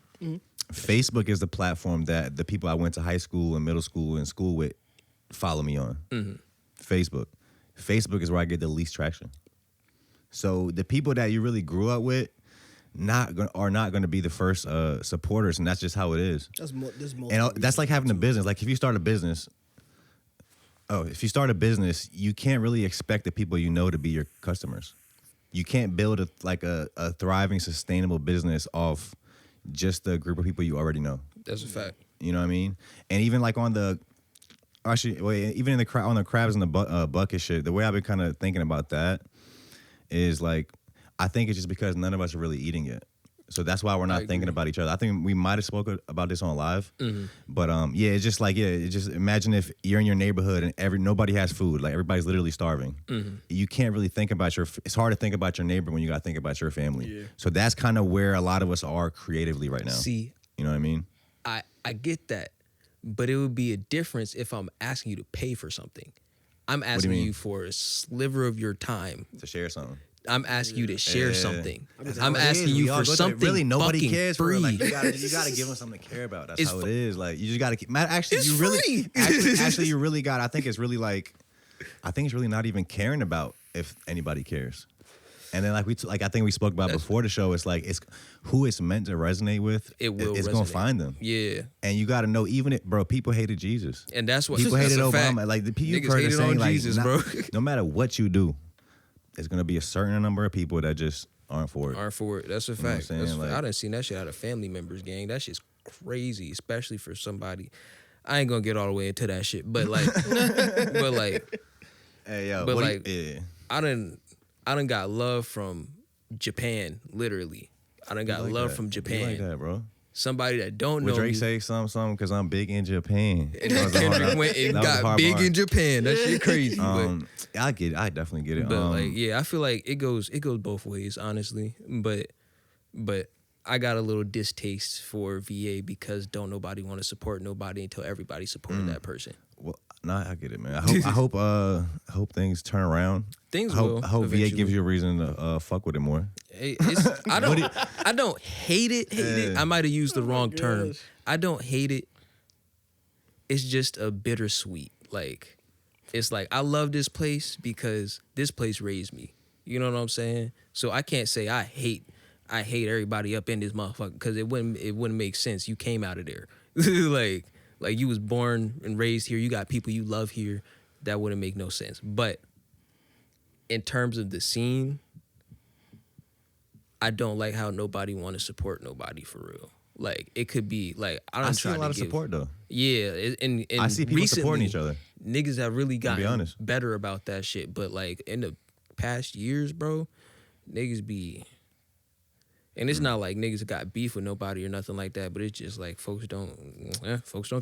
Speaker 1: Facebook is the platform that the people I went to high school and middle school and school with follow me on. Facebook is where I get the least traction. So the people that you really grew up with are not going to be the first supporters, and that's just how it is. And that's like having a business. Like if you start a business, you can't really expect the people you know to be your customers. You can't build a thriving, sustainable business off just the group of people you already know.
Speaker 2: that's a fact.
Speaker 1: You know what I mean? And even like on the crabs in the bucket shit, the way I've been kind of thinking about that is like, I think it's just because none of us are really eating it. So that's why we're not thinking about each other. I think we might have spoken about this on live, but it's just like imagine if you're in your neighborhood and nobody has food, like everybody's literally starving. You can't really think about it's hard to think about your neighbor when you got to think about your family. Yeah. So that's kind of where a lot of us are creatively right now.
Speaker 2: See,
Speaker 1: you know what I mean?
Speaker 2: I get that, but it would be a difference if I'm asking you to pay for something. I'm asking you for a sliver of your time
Speaker 1: to share something.
Speaker 2: I'm asking you to share something. I'm
Speaker 1: What it
Speaker 2: asking
Speaker 1: is.
Speaker 2: you
Speaker 1: We all
Speaker 2: for
Speaker 1: go through it.
Speaker 2: something
Speaker 1: Really, nobody
Speaker 2: fucking
Speaker 1: cares for
Speaker 2: free.
Speaker 1: it. Like, you gotta give them something to care about. That's
Speaker 2: It's
Speaker 1: how it is. Like you just gotta keep. Actually,
Speaker 2: It's
Speaker 1: you really,
Speaker 2: free.
Speaker 1: actually, you really got. I think it's really not even caring about if anybody cares. And then I think we spoke about before the show. It's like who it's meant to resonate with. It's gonna find them.
Speaker 2: Yeah.
Speaker 1: And you gotta know, bro. People hated Jesus.
Speaker 2: And that's what
Speaker 1: People
Speaker 2: that's
Speaker 1: hated
Speaker 2: a
Speaker 1: Obama.
Speaker 2: fact.
Speaker 1: Like the people
Speaker 2: Niggas
Speaker 1: heard
Speaker 2: hated
Speaker 1: saying,
Speaker 2: on
Speaker 1: like,
Speaker 2: Jesus, bro.
Speaker 1: no matter what you do, there's gonna be a certain number of people that just aren't for it.
Speaker 2: That's a
Speaker 1: You know what I'm
Speaker 2: fact.
Speaker 1: saying?
Speaker 2: That's a fact.
Speaker 1: Like-
Speaker 2: I done seen that shit out of family members, gang. That shit's crazy, especially for somebody. I ain't gonna get all the way into that shit, but like,
Speaker 1: Hey yo,
Speaker 2: But
Speaker 1: what
Speaker 2: like-
Speaker 1: do you- yeah.
Speaker 2: I done got love from Japan, literally. I done got
Speaker 1: Like
Speaker 2: love
Speaker 1: that.
Speaker 2: from
Speaker 1: Be
Speaker 2: Japan.
Speaker 1: like that, bro.
Speaker 2: Somebody that don't
Speaker 1: Would
Speaker 2: know
Speaker 1: Drake
Speaker 2: me.
Speaker 1: say something because I'm big in Japan?
Speaker 2: And then Kendrick went and
Speaker 1: that was a
Speaker 2: got
Speaker 1: hard
Speaker 2: big
Speaker 1: bar.
Speaker 2: in Japan. That shit crazy.
Speaker 1: I get it. I definitely get it.
Speaker 2: But like, yeah, I feel like it goes both ways, honestly. But I got a little distaste for VA because don't nobody want to support nobody until everybody supported that person.
Speaker 1: well, I get it, man. I hope things turn around.
Speaker 2: Things
Speaker 1: I hope,
Speaker 2: will
Speaker 1: I hope VA
Speaker 2: eventually.
Speaker 1: gives you a reason to fuck with it more.
Speaker 2: I don't hate it. I might have used the wrong term.
Speaker 3: gosh.
Speaker 2: I don't hate it. It's just a bittersweet. Like, it's like I love this place because this place raised me. You know what I'm saying? So I can't say I hate everybody up in this motherfucker because it wouldn't make sense. You came out of there. like you was born and raised here. You got people you love here. That wouldn't make no sense. But in terms of the scene, I don't like how nobody want to support nobody for real. Like it could be like
Speaker 1: I see a lot of support though.
Speaker 2: Yeah, and
Speaker 1: I see people supporting each other.
Speaker 2: Niggas have really
Speaker 1: be
Speaker 2: gotten
Speaker 1: honest.
Speaker 2: better about that shit. But like in the past years, bro, niggas be, and it's not like niggas got beef with nobody or nothing like that. But it's just like folks don't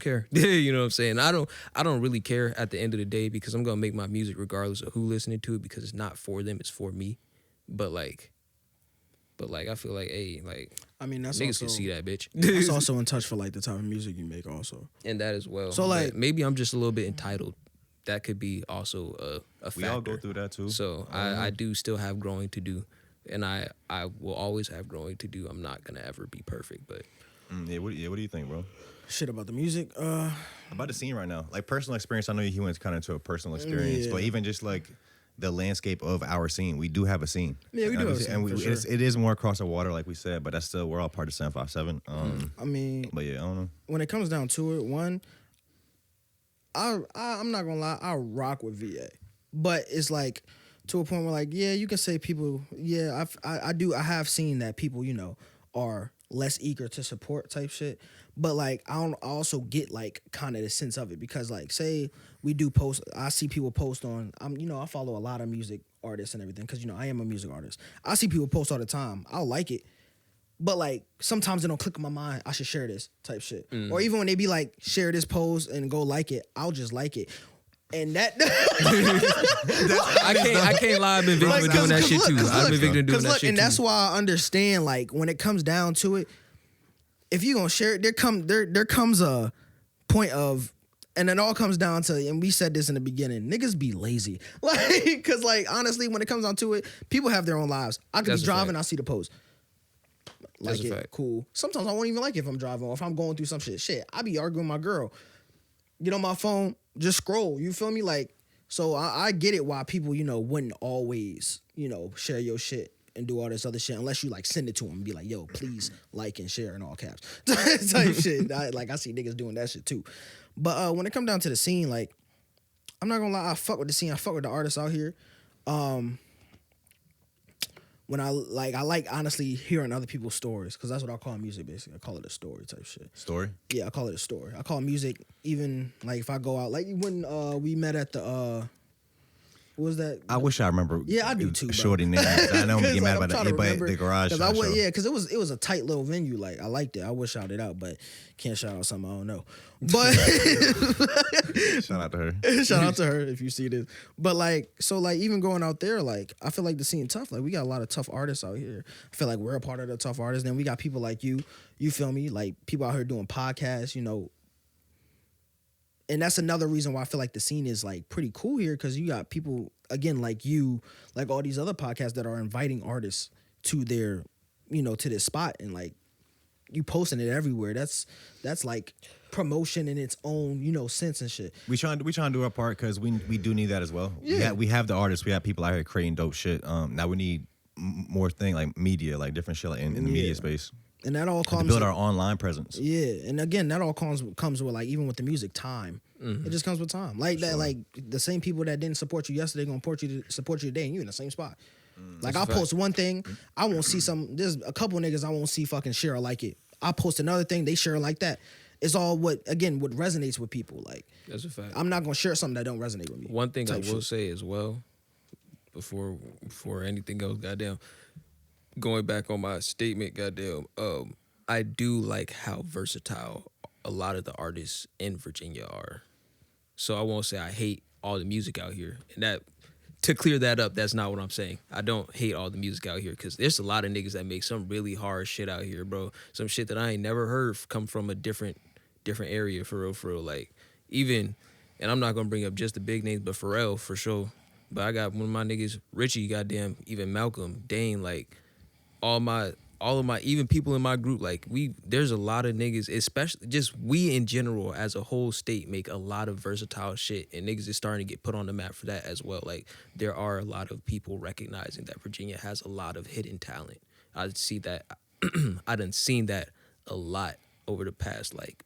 Speaker 2: care. You know what I'm saying? I don't really care at the end of the day because I'm gonna make my music regardless of who listening to it because it's not for them, it's for me. But I feel like, hey, like
Speaker 3: I mean, that's
Speaker 2: niggas
Speaker 3: also
Speaker 2: can see that bitch.
Speaker 3: that's also in touch for like the type of music you make, also.
Speaker 2: And that as well.
Speaker 3: So, like-
Speaker 2: But maybe I'm just a little bit entitled. That could be also a factor.
Speaker 1: We all go through that too.
Speaker 2: So I do still have growing to do, and I will always have growing to do. I'm not gonna ever be perfect, but
Speaker 1: What do you think, bro?
Speaker 3: Shit about the music.
Speaker 1: About the scene right now, like personal experience. I know you went kind of into a personal experience,
Speaker 3: Yeah.
Speaker 1: but even just like the landscape of our scene. We do have a scene.
Speaker 3: Yeah, we do have a scene,
Speaker 1: and
Speaker 3: for sure.
Speaker 1: it is more across the water, like we said, but that's still, we're all part of 757.
Speaker 3: I mean,
Speaker 1: but yeah, I don't know.
Speaker 3: when it comes down to it, one, I'm not gonna lie, I rock with VA, but it's like to a point where like, yeah, you can say people, yeah, I have seen that people, you know, are less eager to support type shit, but like I also get like kind of the sense of it, because like say we do post, I see people post on, I follow a lot of music artists and everything, because I am a music artist. I see people post all the time. I'll like it, but like sometimes it don't click in my mind, I should share this type shit. Or even when they be like, share this post and go like it, I'll just like it. And that
Speaker 2: I can't lie, I've been victim of doing that shit too. I've been victim of doing that shit too.
Speaker 3: And that's why I understand, like, when it comes down to it, if you gonna share it, there comes a point of, and it all comes down to, and we said this in the beginning, niggas be lazy. Like, cause like honestly, when it comes down to it, people have their own lives. I could be driving, I see the post. Like it, cool. Sometimes I won't even like it if I'm driving or if I'm going through some shit. Shit, I be arguing with my girl. Get on my phone, just scroll. You feel me? Like, so I get it why people, wouldn't always, share your shit and do all this other shit unless you like send it to them and be like, yo, please like and share in all caps type shit. I see niggas doing that shit too. But when it come down to the scene, like, I'm not gonna lie, I fuck with the scene. I fuck with the artists out here. When I like honestly hearing other people's stories, because that's what I call music basically. I call it a story type shit.
Speaker 1: Story?
Speaker 3: Yeah, I call it a story. I call music, even like if I go out, like when we met at the what was that?
Speaker 1: I wish I remember.
Speaker 3: Yeah, I do too, bro.
Speaker 1: Shorty names. I know I'm getting mad about that, but the garage show.
Speaker 3: Yeah, because it was a tight little venue. Like I liked it. I would shout it out, but can't shout out something I don't know. But
Speaker 1: shout out to her.
Speaker 3: Shout out to her if you see this. But like, so like even going out there, like I feel like the scene tough. Like we got a lot of tough artists out here. I feel like we're a part of the tough artists. Then we got people like you. You feel me? Like people out here doing podcasts. And that's another reason why I feel like the scene is like pretty cool here, because you got people again like you, like all these other podcasts that are inviting artists to their, to this spot, and like you posting it everywhere. That's like promotion in its own, sense and shit.
Speaker 1: We trying to do our part, because we do need that as well. Yeah, we have the artists. We have people out here creating dope shit. Now we need more thing like media, like different shit like in the media space.
Speaker 3: And that all comes
Speaker 1: to build our online presence.
Speaker 3: Yeah, and again, that all comes with like even with the music, time. It just comes with time. Like that, like the same people that didn't support you yesterday gonna support you today, and you in the same spot. Like I'll post one thing, I won't see there's a couple niggas I won't see fucking share or like it. I'll post another thing, they share like that. It's all what resonates with people. Like
Speaker 2: that's a fact.
Speaker 3: I'm not gonna share something that don't resonate with me.
Speaker 2: One thing I will say as well, before anything else, goddamn. Going back on my statement, goddamn, I do like how versatile a lot of the artists in Virginia are. So I won't say I hate all the music out here. And that, to clear that up, that's not what I'm saying. I don't hate all the music out here, because there's a lot of niggas that make some really hard shit out here, bro. Some shit that I ain't never heard come from a different area, for real. Like, even, and I'm not gonna bring up just the big names, but Pharrell, for sure. But I got one of my niggas, Richie, goddamn, even Malcolm, Dane, like, all of my even people in my group, like there's a lot of niggas, especially just we in general as a whole state make a lot of versatile shit, and niggas is starting to get put on the map for that as well. Like there are a lot of people recognizing that Virginia has a lot of hidden talent. I see that. I done seen that a lot over the past like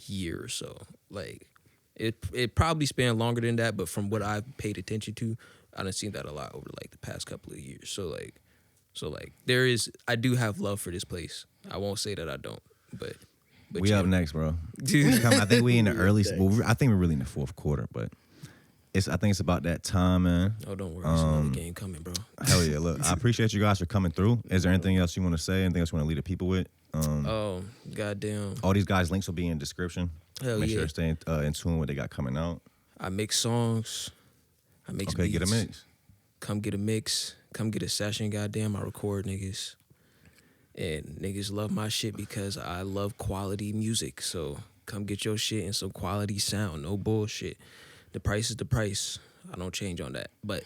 Speaker 2: year or so. Like it probably spanned longer than that, but from what I've paid attention to, I done seen that a lot over like the past couple of years. So I do have love for this place. I won't say that I don't, but
Speaker 1: we up next, bro. I think we in the early. Well, I think we're really in the fourth quarter, but I think it's about that time, man.
Speaker 2: Oh, don't worry, there's another game coming, bro.
Speaker 1: Hell yeah! Look, I appreciate you guys for coming through. Is there anything else you want to say? Anything else you want to lead the people with?
Speaker 2: Goddamn.
Speaker 1: All these guys' links will be in the description.
Speaker 2: Hell
Speaker 1: Make
Speaker 2: yeah.
Speaker 1: sure to stay in tune with what they got coming out.
Speaker 2: I mix songs. I mix beats.
Speaker 1: Get a mix.
Speaker 2: Come get a mix. Come get a session, goddamn. I record niggas. And niggas love my shit because I love quality music. So come get your shit and some quality sound. No bullshit. The price is the price. I don't change on that. But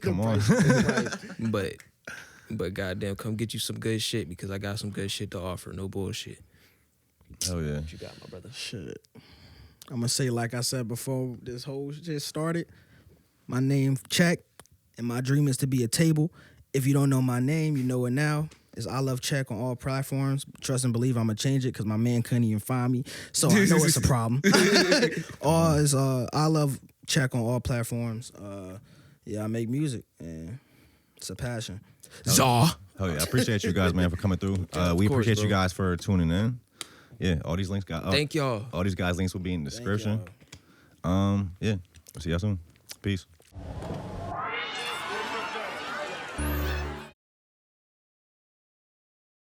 Speaker 1: come on.
Speaker 2: But goddamn, come get you some good shit because I got some good shit to offer. No bullshit.
Speaker 1: Oh yeah.
Speaker 2: What you got, my brother?
Speaker 3: Shit. I'm gonna say, like I said before this whole shit started, My name Check, and my dream is to be a table. If you don't know my name, you know it now. It's ILOVECHek on all platforms. Trust and believe I'm gonna change it because my man couldn't even find me, so I know it's a problem. All is ILOVECHek on all platforms. Yeah, I make music, and it's a passion.
Speaker 2: Zaw.
Speaker 1: Oh yeah, I appreciate you guys, man, for coming through. We
Speaker 2: course,
Speaker 1: appreciate
Speaker 2: bro.
Speaker 1: you guys for tuning in. Yeah, all these links got.
Speaker 2: Thank y'all.
Speaker 1: All these guys' links will be in the description.
Speaker 3: y'all.
Speaker 1: Yeah, see y'all soon. Peace.